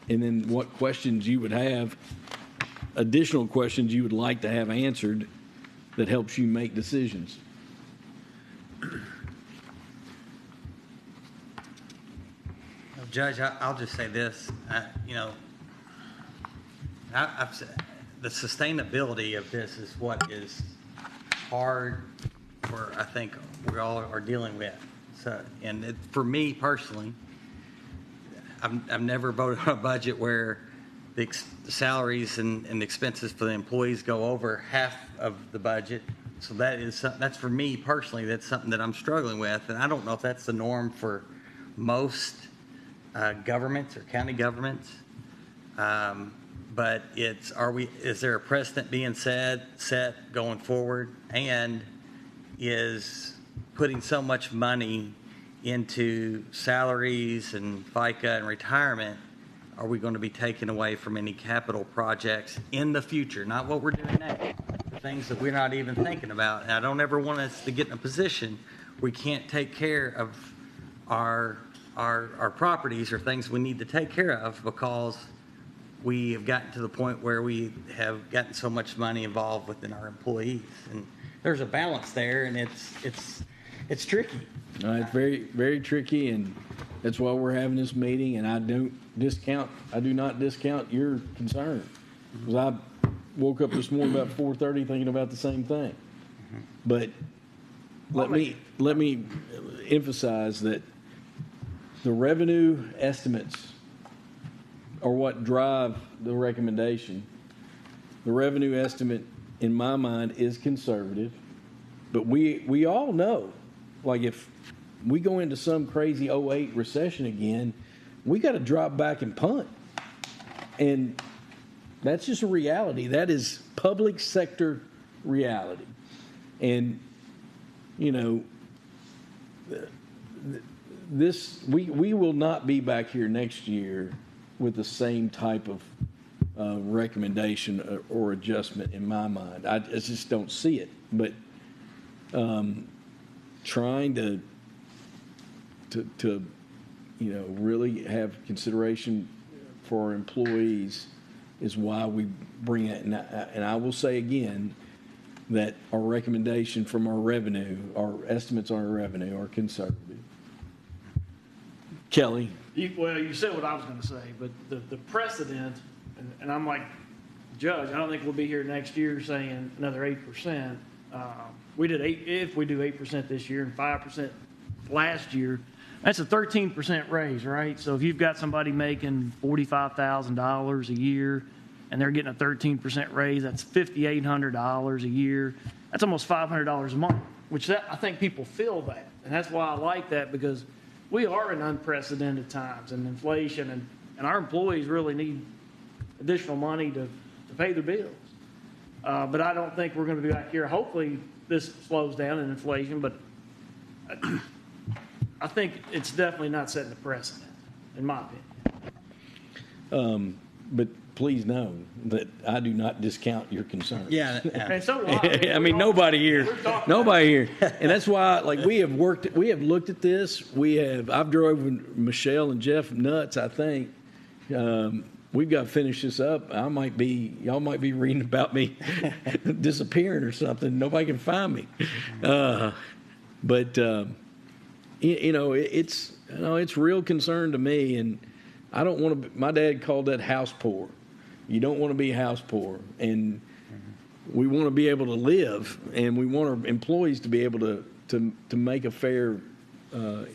And then what questions you would have, additional questions you would like to have answered that helps you make decisions. Judge, I'll just say this. I've said, the sustainability of this is what is hard for, I think, we all are dealing with. So, and for me personally, I've never voted on a budget where the salaries and the expenses for the employees go over half of the budget. So that's for me personally, that's something that I'm struggling with. And I don't know if that's the norm for most governments or county governments. But is there a precedent being set going forward? And is putting so much money into salaries and FICA and retirement, are we going to be taken away from any capital projects in the future? Not what we're doing now, the things that we're not even thinking about. And I don't ever want us to get in a position we can't take care of our properties or things we need to take care of because we have gotten to the point where we have gotten so much money involved within our employees. And there's a balance there, and it's tricky. It's very, very tricky, and that's why we're having this meeting, and I do not discount your concern. Because I woke up this morning about 4:30 thinking about the same thing. But let me emphasize that the revenue estimates are what drive the recommendation. The revenue estimate, in my mind, is conservative, but we all know, like if we go into some crazy 08 recession again, we got to drop back and punt. And that's just a reality. That is public sector reality. And, you know, we will not be back here next year with the same type of recommendation or adjustment in my mind. I just don't see it. But trying to really have consideration for our employees is why we bring it. And I will say again that our recommendation from our revenue, our estimates on our revenue are conservative. Kelly? Well, you said what I was going to say, but the precedent, and I'm like, Judge, I don't think we'll be here next year saying another 8%. We did if we do 8% this year and 5% last year, that's a 13% raise, right? So if you've got somebody making $45,000 a year and they're getting a 13% raise, that's $5,800 a year. That's almost $500 a month, which I think people feel that. And that's why I like that, because we are in unprecedented times and inflation, and our employees really need additional money to pay their bills. But I don't think we're going to be back here. Hopefully this slows down in inflation, but I think it's definitely not setting a precedent, in my opinion. But please know that I do not discount your concerns. Yeah. And so do I. I mean, nobody here. And that's why, like, we have looked at this. I've driven Michelle and Jeff nuts, I think. We've got to finish this up. Y'all might be reading about me disappearing or something. Nobody can find me. But it's real concern to me, and I don't want to. My dad called that house poor. You don't want to be house poor, and we want to be able to live, and we want our employees to be able to make a fair, a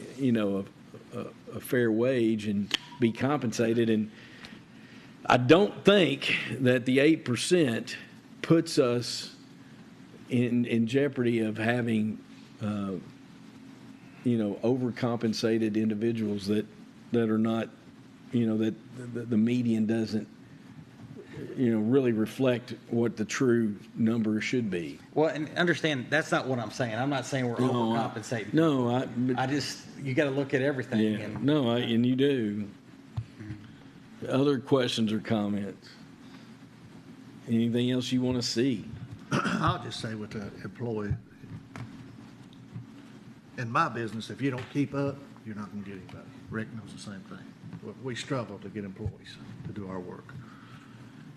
fair wage and be compensated. And I don't think that the 8% puts us in jeopardy of having, overcompensated individuals that are not, that the median doesn't, really reflect what the true number should be. Well, and understand, that's not what I'm saying. I'm not saying we're overcompensating. No, you got to look at everything. Yeah, and you do. Other questions or comments? Anything else you want to see? I'll just say with the employee, in my business, if you don't keep up, you're not going to get anybody. Rick knows the same thing. We struggle to get employees to do our work.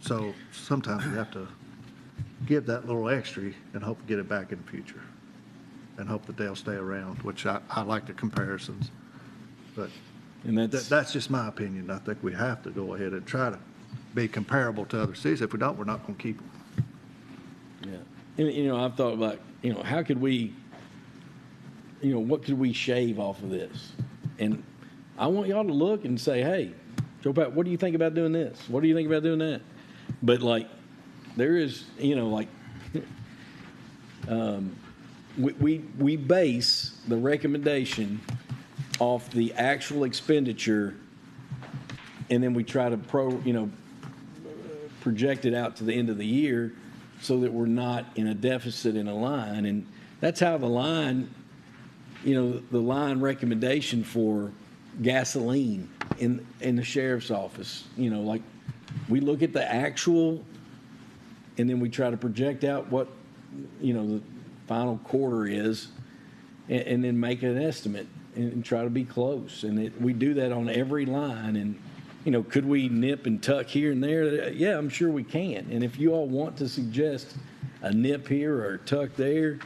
So sometimes we have to give that little extra and hope to get it back in the future and hope that they'll stay around, which I like the comparisons. But And that's that's just my opinion. I think we have to go ahead and try to be comparable to other cities. If we don't, we're not going to keep them. Yeah. And, I've thought about, how could we, what could we shave off of this? And I want y'all to look and say, hey, Joe Pat, what do you think about doing this? What do you think about doing that? But there is, we base the recommendation off the actual expenditure, and then we try to project it out to the end of the year so that we're not in a deficit in a line. And that's how the line, the line recommendation for gasoline in the sheriff's office, we look at the actual, and then we try to project out what, the final quarter is, and then make an estimate and try to be close. And we do that on every line. And, could we nip and tuck here and there? Yeah, I'm sure we can. And if you all want to suggest a nip here or a tuck there,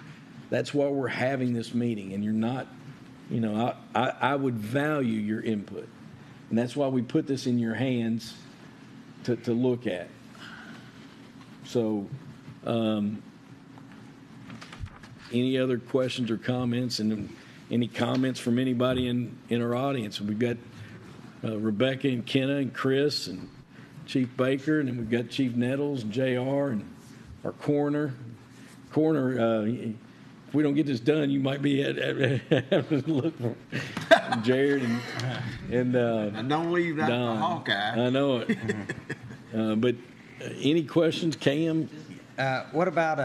that's why we're having this meeting. And you're not, I would value your input. And that's why we put this in your hands to look at. So, any other questions or comments, and any comments from anybody in our audience? We've got Rebecca and Kenna and Chris and Chief Baker, and then we've got Chief Nettles and JR and our coroner. If we don't get this done, you might be having to look for Jared and don't leave that Don. for Hawkeye. I know it. But any questions, Cam? What about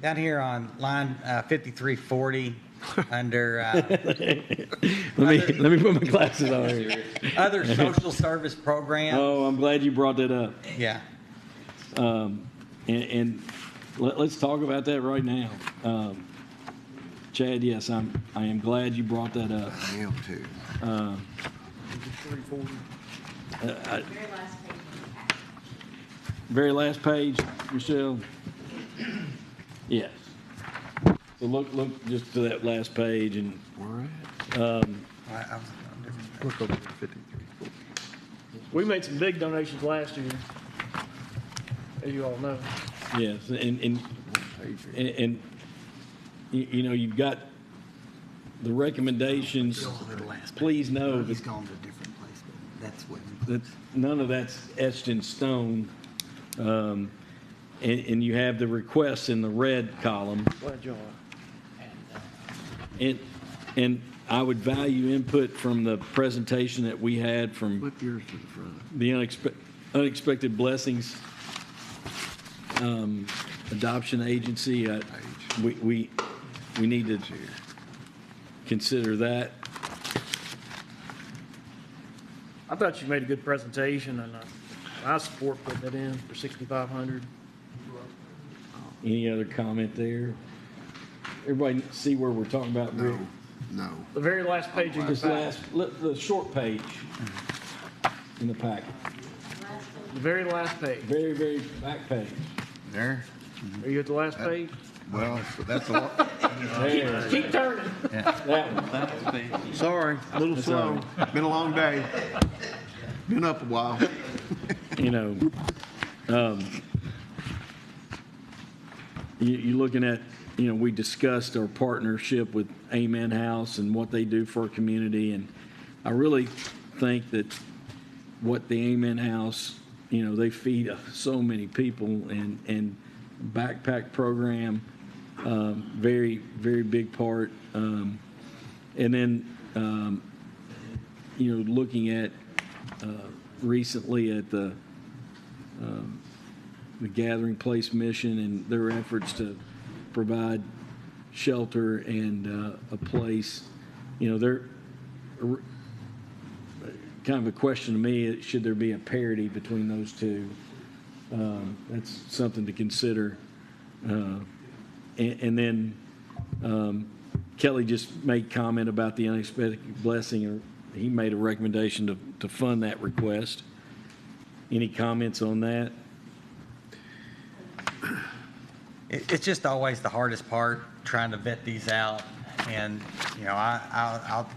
down here on line 5340 under Let me put my glasses on here. other social service programs? Oh, I'm glad you brought that up. Yeah. And let's talk about that right now. Chad, yes, I am glad you brought that up. I am too. Very last page, Michelle. Yes. So look just to that last page, and Look over at 53. We made some big donations last year, as you all know. yes, and you've got the recommendations. Please know He's that gone to a different place, but that's what. that none of that's etched in stone. And you have the requests in the red column. Glad y'all And I would value input from the presentation that we had from Flip yours to the front. the Unexpected Blessings Adoption Agency. We need to consider that. I thought you made a good presentation, and I support putting it in for 6,500. Any other comment there? Everybody see where we're talking about? Rick? No. The very last page of This your pack. the short page in the packet. The very last page. Very, very back page. There? Are you at the last page? Well, that's a lot. There. Keep turning. That one. Sorry, a little slow. Been a long day. Been up a while. You're looking at, we discussed our partnership with Amen House and what they do for our community. And I really think that what the Amen House, they feed so many people, and backpack program, very, very big part. And then, looking at recently at the Gathering Place mission and their efforts to provide shelter and a place, they're kind of a question to me, should there be a parity between those two? That's something to consider. And then Kelly just made comment about the Unexpected Blessing, or he made a recommendation to fund that request. Any comments on that? It's just always the hardest part, trying to vet these out. And, I'll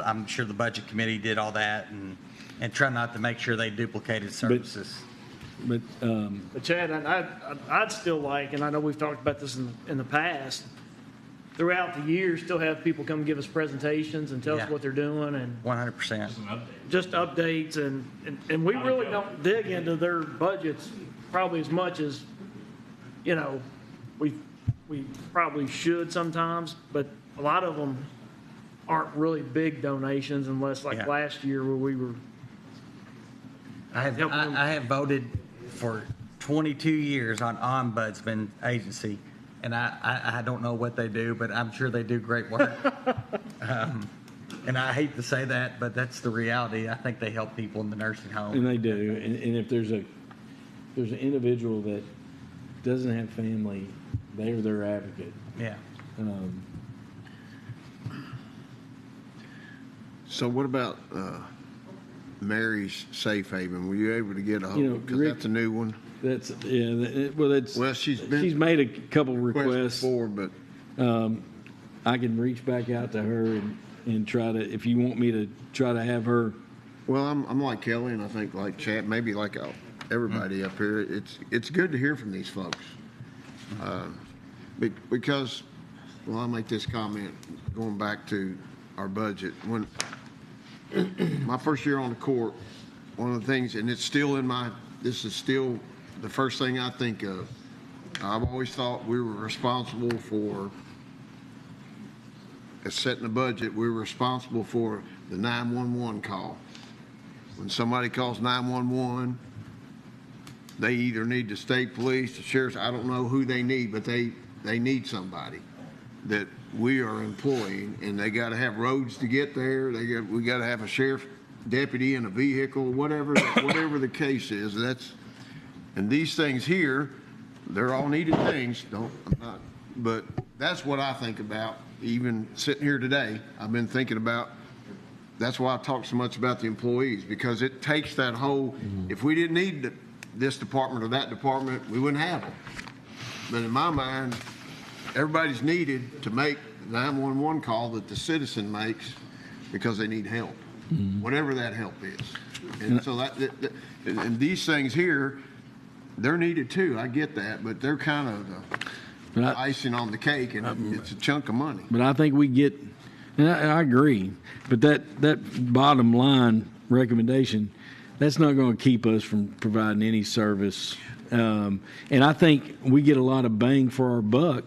I'm sure the budget committee did all that and try not to make sure they duplicated services. But, But Chad, I'd still like, and I know we've talked about this in the past, throughout the year, still have people come give us presentations and tell us Yeah. what they're doing and 100%. just updates and we really don't dig into their budgets probably as much as, you know, we probably should sometimes, but a lot of them aren't really big donations unless like Yeah. last year where we were, I have voted for 22 years on Ombudsman Agency, and I don't know what they do, but I'm sure they do great work. And I hate to say that, but that's the reality. I think they help people in the nursing home. and they do, and if there's an individual that doesn't have family, they're their advocate. Yeah. So what about Mary's Safe Haven? Were you able to get a You know, hold? Because Rick- that's a new one. That's, yeah, well, She's made a couple requests. Before, but I can reach back out to her and try to, if you want me to try to have her. well, I'm like Kelly, and I think like Chad, maybe like everybody up here. It's good to hear from these folks, because, well, I'll make this comment going back to our budget. When my first year on the court, one of the things, and it's still this is still the first thing I think of. I've always thought we were responsible for setting the budget. We were responsible for the 911 call. When somebody calls 911, they either need the state police, the sheriff's, I don't know who they need, but they need somebody that we are employing, and they got to have roads to get there. We got to have a sheriff deputy in a vehicle, whatever the case is. And these things here, they're all needed things. But that's what I think about. Even sitting here today, I've been thinking about. That's why I talk so much about the employees, because it takes that whole. If we didn't need this department or that department, we wouldn't have them. But in my mind, everybody's needed to make the 911 call that the citizen makes because they need help, whatever that help is. And so and these things here, they're needed too. I get that, but they're kind of the icing on the cake, and it's a chunk of money. But I think we get, and I agree, but that bottom line recommendation, that's not going to keep us from providing any service. And I think we get a lot of bang for our buck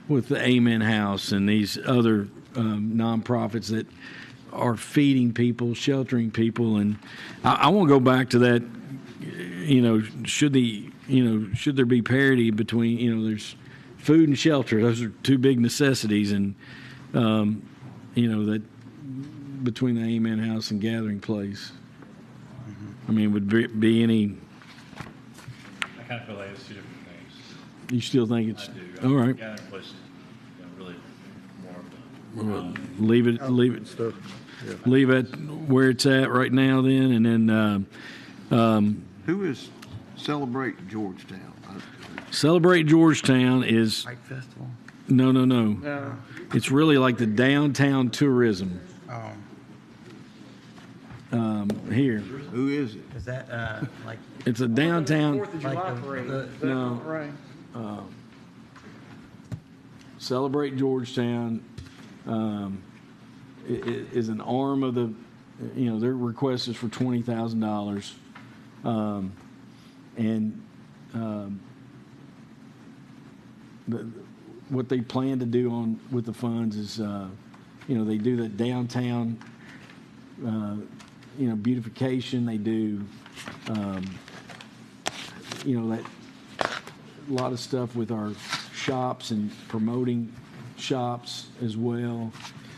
with the Amen House and these other nonprofits that are feeding people, sheltering people. And I want to go back to that, should there be parity between, there's food and shelter. Those are two big necessities. And, that between the Amen House and Gathering Place, I mean, would be any. I kind of feel like it's two different things. You still think it's I do. all right? Gathering place is really more of the. Leave it. Stuff. Yeah. Leave it where it's at right now. Then, and then Who is Celebrate Georgetown? Celebrate Georgetown is Light Festival. no. It's really like the downtown tourism here. Who is it? Is that like It's a downtown. Fourth of July Like the- parade. the- Is that no. right? Celebrate Georgetown is an arm of the, their request is for $20,000. What they plan to do with the funds is, they do the downtown, beautification. They do, that a lot of stuff with our shops and promoting shops as well.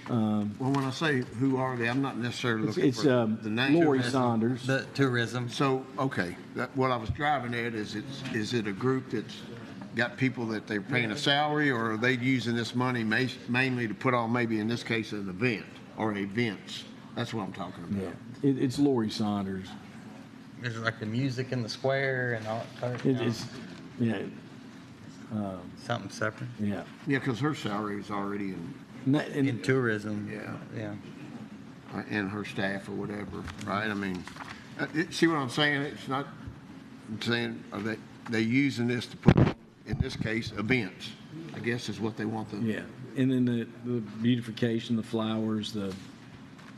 Well, when I say who are they, I'm not necessarily looking It's for the name. Lori Saunders. the tourism? So, okay, what I was driving at is it a group that's got people that they're paying a salary, or are they using this money mainly to put on, maybe in this case, an event or events? That's what I'm talking about. It's Lori Saunders. There's like the music in the square and all that. It's Something separate. yeah. Yeah, because her salary is already in. And In tourism. Yeah. Yeah. and her staff or whatever, right? I mean, see what I'm saying? It's not, I'm saying, are they using this to put, in this case, events, I guess is what they want the. Yeah, and then the beautification, the flowers,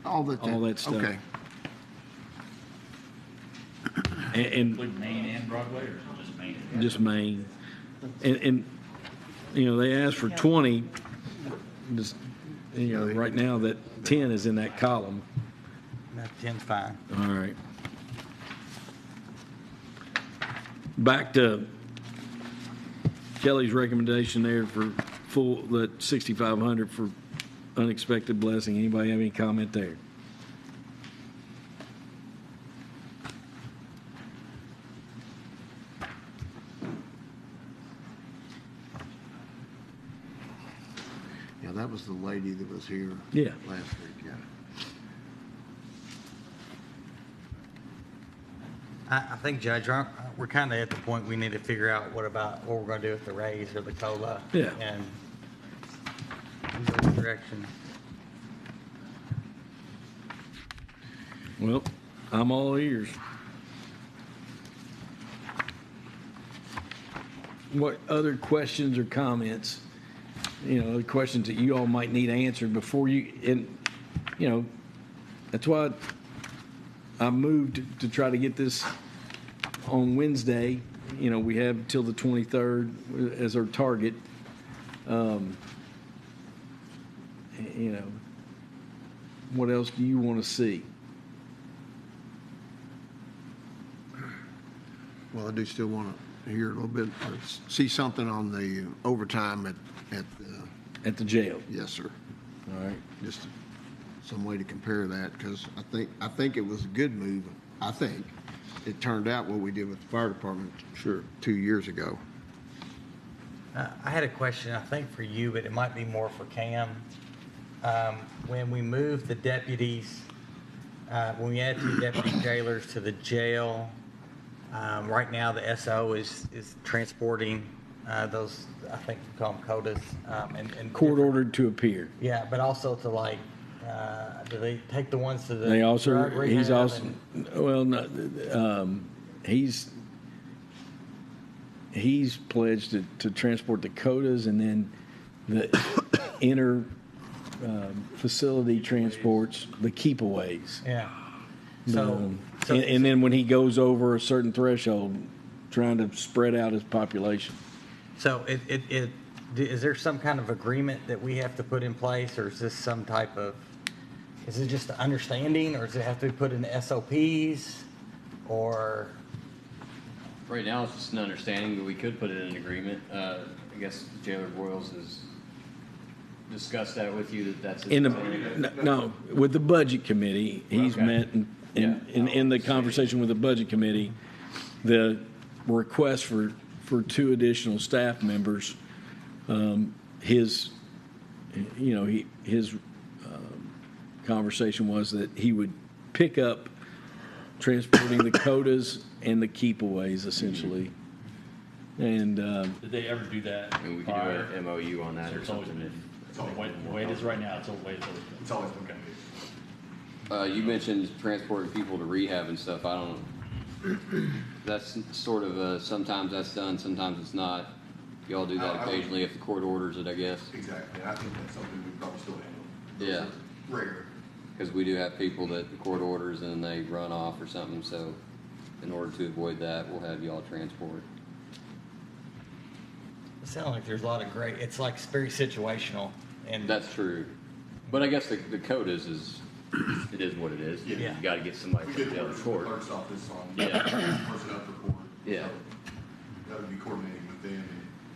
All that stuff. Okay. And Include Main and Broadway, or just Main? just Maine. And, you know, they asked for 20, just, you know, right now that 10 is in that column. That 10's fine. All right. Back to Kelly's recommendation there for that 6,500 for unexpected blessing. Anybody have any comment there? Yeah, that was the lady that was here. Yeah. Last week, yeah. I think, Judge, we're kind of at the point we need to figure out what we're going to do with the raise or the COLA. Yeah. And go the direction. Well, I'm all ears. What other questions or comments? You know, the questions that you all might need answered before you, and, you know, that's why I moved to try to get this on Wednesday. You know, we have till the 23rd as our target. You know, what else do you want to see? Well, I do still want to hear a little bit, or see something on the overtime At the jail. yes, sir. All right. Just some way to compare that, because I think it was a good move. I think it turned out what we did with the fire department. Sure. 2 years ago. I had a question, I think, for you, but it might be more for Cam. When we moved the deputies, when we added 2 deputy jailers to the jail, right now the SO is transporting those, I think you call them CODAs. And Court ordered to appear. Yeah, but also to like, do they take the ones to the They also, drug he's rehab also, well, no, he's pledged to transport the CODAs and then the inner facility transports, the keepaways. Yeah. So, And then when he goes over a certain threshold, trying to spread out his population. So is there some kind of agreement that we have to put in place, or is this some type of, is it just an understanding, or does it have to be put in the SOPs, or? Right now, it's just an understanding, but we could put it in an agreement. I guess Jailer Boyles has discussed that with you, that's his plan. No, with the budget committee, he's Okay. met, in the conversation with the budget committee, the request for 2 additional staff members, his conversation was that he would pick up transporting the CODAs and the keepaways, essentially. And Did they ever do that? And we could prior? do an MOU on that So or it's always something. been, the way it is right now, it's always been. It's always been good. You mentioned transporting people to rehab and stuff. I don't, that's sort of, sometimes that's done, sometimes it's not. Y'all do that occasionally if the court orders it, I guess. Exactly. I think that's something we probably still handle. Yeah. Rare. Because we do have people that the court orders and they run off or something, so in order to avoid that, we'll have y'all transport. It sounds like there's a lot of gray, it's like very situational, and. That's true. But I guess the code is it is what it is. Yeah. You gotta get somebody We from get jail orders to from the court. clerk's office on Yeah. person up for court. Yeah. So that would be coordinating with them,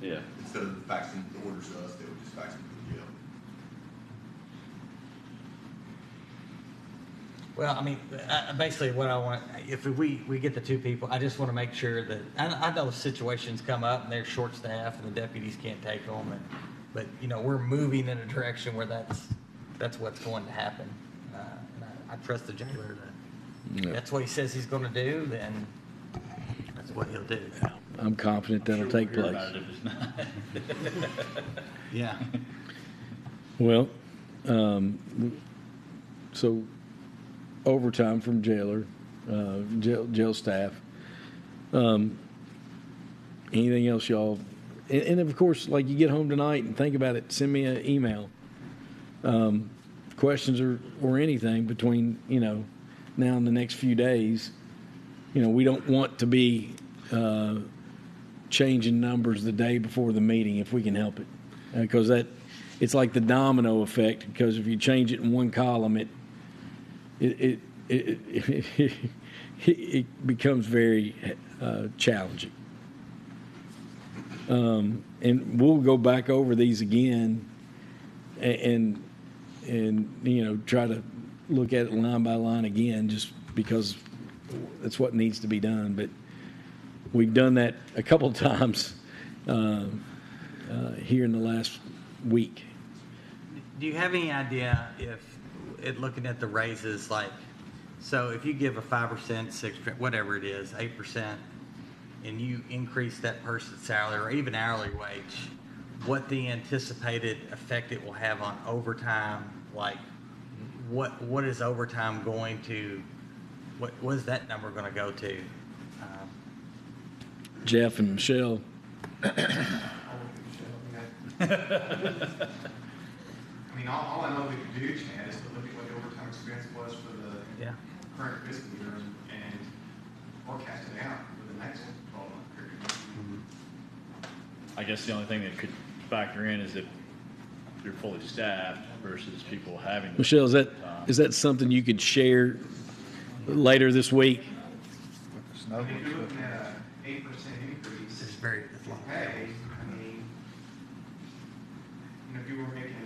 and Yeah. instead of faxing the orders to us, they would just fax them to the jail. Well, I mean, basically what I want, if we get the 2 people, I just want to make sure that, I know situations come up and they're short-staffed and the deputies can't take them, but, you know, we're moving in a direction where that's what's going to happen. And I trust the jailer that, Yeah. that's what he says he's going to do, then that's what he'll do. I'm confident that'll Sure, take we'll hear place. about it if it's not. Yeah. Well, so overtime from jail staff. Anything else, y'all? And of course, like, you get home tonight and think about it, send me an email. Questions or anything between, now and the next few days. We don't want to be changing numbers the day before the meeting if we can help it. Because it's like the domino effect, because if you change it in one column, it becomes very challenging. And we'll go back over these again and try to look at it line by line again, just because that's what needs to be done. But we've done that a couple of times here in the last week. Do you have any idea if looking at the raises, so if you give a 5%, 6%, whatever it is, 8%, and you increase that person's salary or even hourly wage, what the anticipated effect it will have on overtime? What is overtime going to, what is that number going to go to? Jeff and Michelle. All I know we could do, Chad, is to look at what the overtime expense was for the current fiscal year and forecast it out for the next 12-month period. I guess the only thing that could factor in is if you're fully staffed versus people having. Michelle, is that something you could share later this week? If you're looking at an 8% increase, It's very in pay, if you were making,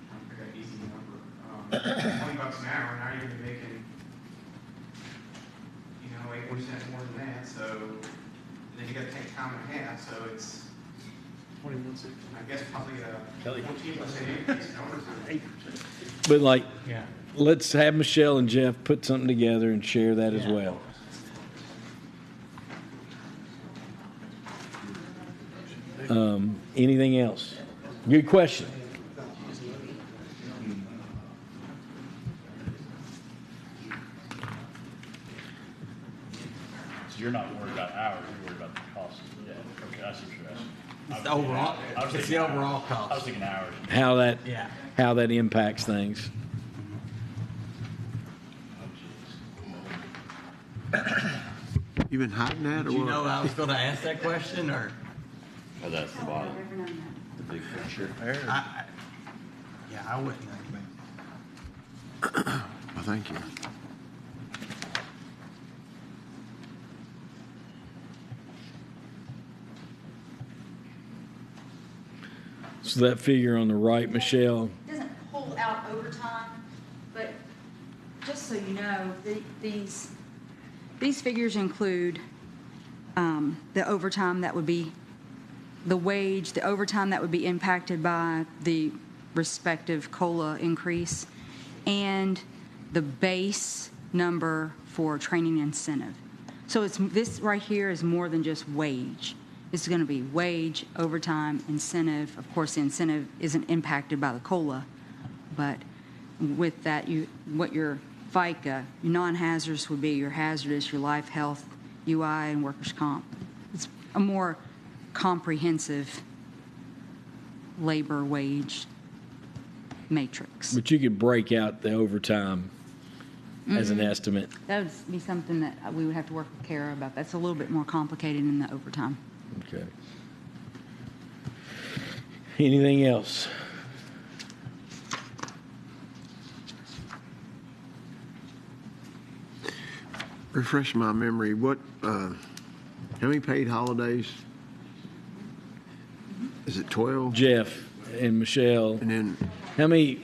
I forget an easy number, $20 an hour, now you're gonna be making, 8% more than that, so then you gotta take time and a half, so it's, I guess probably a 14% increase in overtime. But let's have Michelle and Jeff put something together and share that as well. Anything else? Good question. So you're not worried about hours, you're worried about the cost. Yeah, okay, I see what you're asking. It's the overall. It's the overall cost. I was thinking hours. How that impacts things. You been hiding that or Did you what? know I was going to ask that question, or? Oh, that's the bottom, the big picture. I wouldn't. Well, thank you. So that figure on the right, Michelle, It doesn't pull out overtime, but just so you know, these figures include the overtime that would be the wage, the overtime that would be impacted by the respective COLA increase, and the base number for training incentive. So this right here is more than just wage. It's going to be wage, overtime, incentive. Of course, the incentive isn't impacted by the COLA, but with that, what your FICA, your non-hazardous would be your hazardous, your life, health, UI, and workers' comp. It's a more comprehensive labor wage matrix. but you could break out the overtime as an estimate. That would be something that we would have to work with Kara about. That's a little bit more complicated in the overtime. Okay. Anything else? Refresh my memory. How many paid holidays? Is it 12? Jeff and Michelle, And then, how many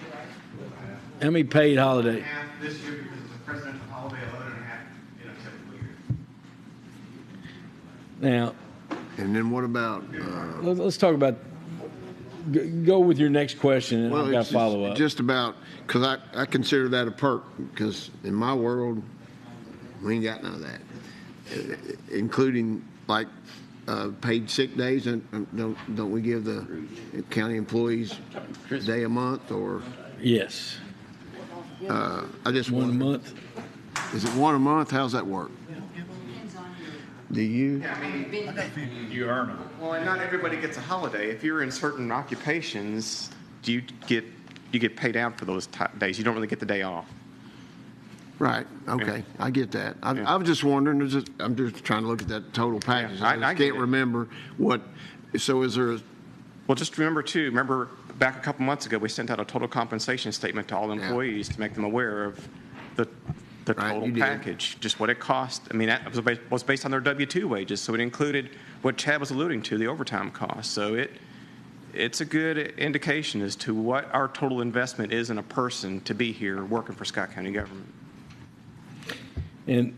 paid holidays? Half this year because it's a presidential holiday, 11 and a half in a typical year. Now, and then what about, let's talk about, go with your next question, and well, I've got it's to follow up. just about, because I consider that a perk, because in my world, we ain't got none of that, including like paid sick days. And don't we give the county employees a day a month or? Yes. I just One a wonder, month? is it one a month? How's that work? Do you? Yeah, I mean, You earn them. well, and not everybody gets a holiday. If you're in certain occupations, you get paid out for those days. You don't really get the day off. Right, okay, I get that. I was just wondering, I'm just trying to look at that total package. I I just get can't it. remember what, so is there, Well, just remember back a couple months ago, we sent out a total compensation statement to all employees to make them aware of the Right, total you did. package, just what it cost. I mean, that was based on their W-2 wages, so it included what Chad was alluding to, the overtime cost. So it's a good indication as to what our total investment is in a person to be here working for Scott County government. And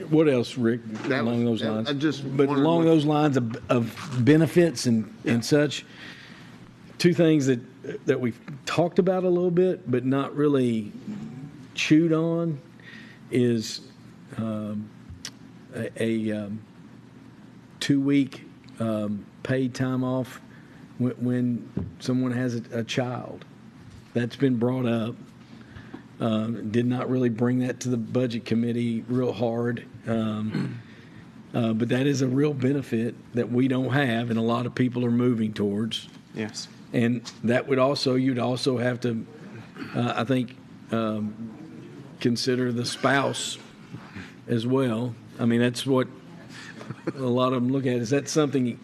what else, Rick, That along was- those lines? I just But wondered along what- those lines of benefits and such, two things that we've talked about a little bit, but not really chewed on, is a 2-week paid time off when someone has a child. That's been brought up. Did not really bring that to the budget committee real hard. But that is a real benefit that we don't have and a lot of people are moving towards. Yes. And that would also, you'd also have to, I think, consider the spouse as well. I mean, that's what a lot of them look at. Is that something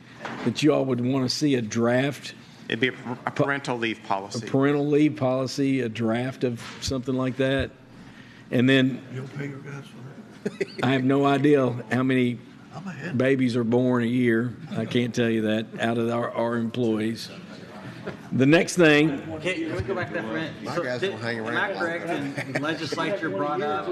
that you all would want to see a draft? It'd be a parental leave A policy. parental leave policy, a draft of something like that. And then You don't pay your guys for that? I have no idea how many I'm ahead. babies are born a year. I can't tell you that out of our employees. The next thing, Can we go back to that for a minute? My So guys did- don't hang around. Am I correct in the legislature brought up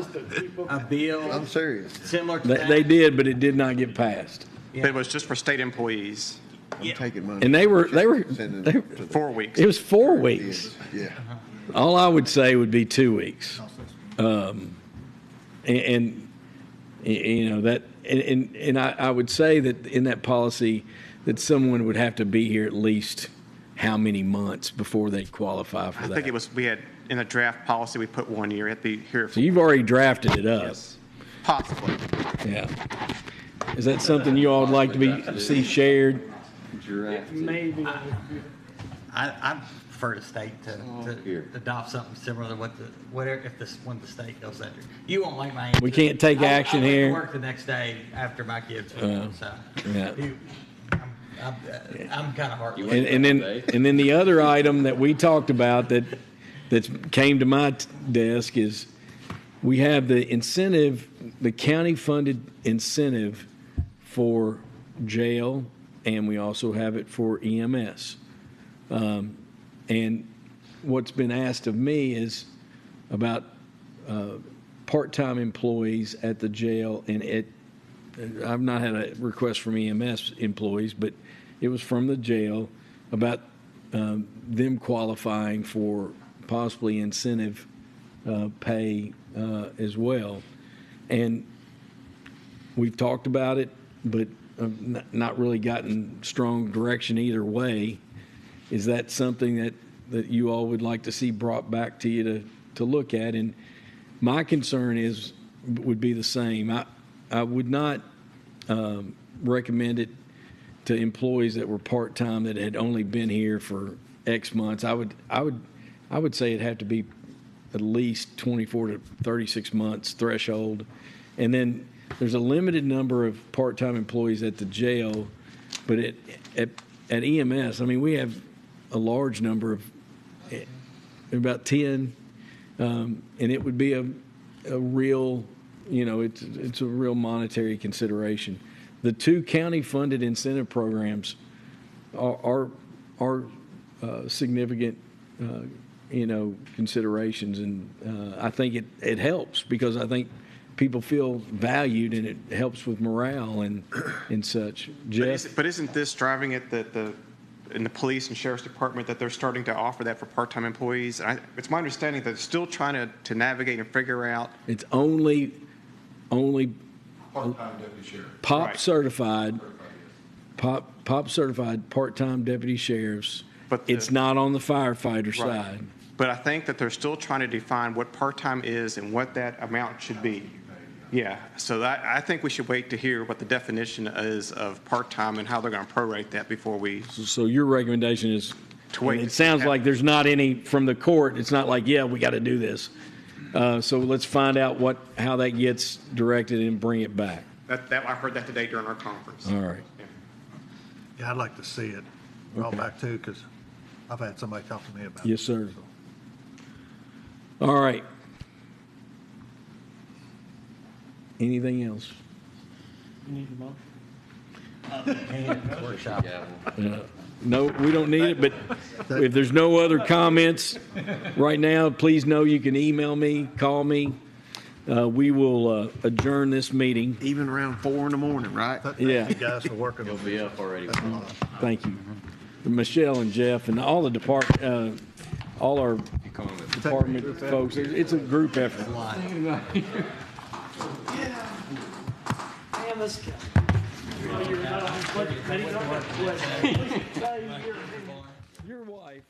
a bill I'm serious. similar to that? they did, but it did not get passed. But it was just for state employees, I'm taking money. And they were, Sending they, it to the 4 weeks. it was 4 weeks. Yeah. All I would say would be 2 weeks. And you know, that, and I would say that in that policy, that someone would have to be here at least how many months before they qualify for I that. think it was, we had, in the draft policy, we put 1 year. It'd be here So for, you've already drafted it up. possibly. Yeah. Is that something you all would like to see shared? Maybe. I prefer the state to Here. adopt something similar to whatever, if when the state goes that direction. You won't like my answer. We can't take action I went here. to work the next day after my kids were born, so. Yeah. I'm kind of heartless. And then the other item that we talked about that came to my desk is we have the incentive, the county funded incentive for jail, and we also have it for EMS. And what's been asked of me is about part-time employees at the jail, and I've not had a request from EMS employees, but it was from the jail about them qualifying for possibly incentive pay as well. And we've talked about it, but not really gotten strong direction either way. Is that something that you all would like to see brought back to you to look at? And my concern would be the same. I would not recommend it to employees that were part-time that had only been here for X months. I would say it'd have to be at least 24 to 36 months threshold. And then there's a limited number of part-time employees at the jail, but at EMS, I mean, we have a large number of, about 10, and it would be a real, it's a real monetary consideration. The 2 county-funded incentive programs are significant, considerations, and I think it helps because I think people feel valued and it helps with morale and such. Jeff? But isn't this driving it that in the police and sheriff's department that they're starting to offer that for part-time employees? And it's my understanding that they're still trying to navigate and figure out. It's only Part-time deputy sheriff. POP Right. certified, POP certified part-time deputy sheriffs. But It's not on the firefighter Right. side. but I think that they're still trying to define what part-time is and what that amount should be. Yeah, so I think we should wait to hear what the definition is of part-time and how they're going to prorate that before we, So your recommendation is, To wait and to it see sounds what like there's not any from the court, it's not like, yeah, we got to do this. So let's find out how that gets directed and bring it back. I heard that today during our conference. All right. Yeah. Yeah, I'd like to see it brought back too, because I've had somebody talk to me about it. Yes, sir. All right. Anything else? Workshop. No, we don't need it, but if there's no other comments right now, please know you can email me, call me. We will adjourn this meeting. Even around 4 in the morning, right? Thank Yeah. you guys for working It'll on be this. up already. Thank you. Michelle and Jeff and all the all our department folks. It's a group effort. Your wife.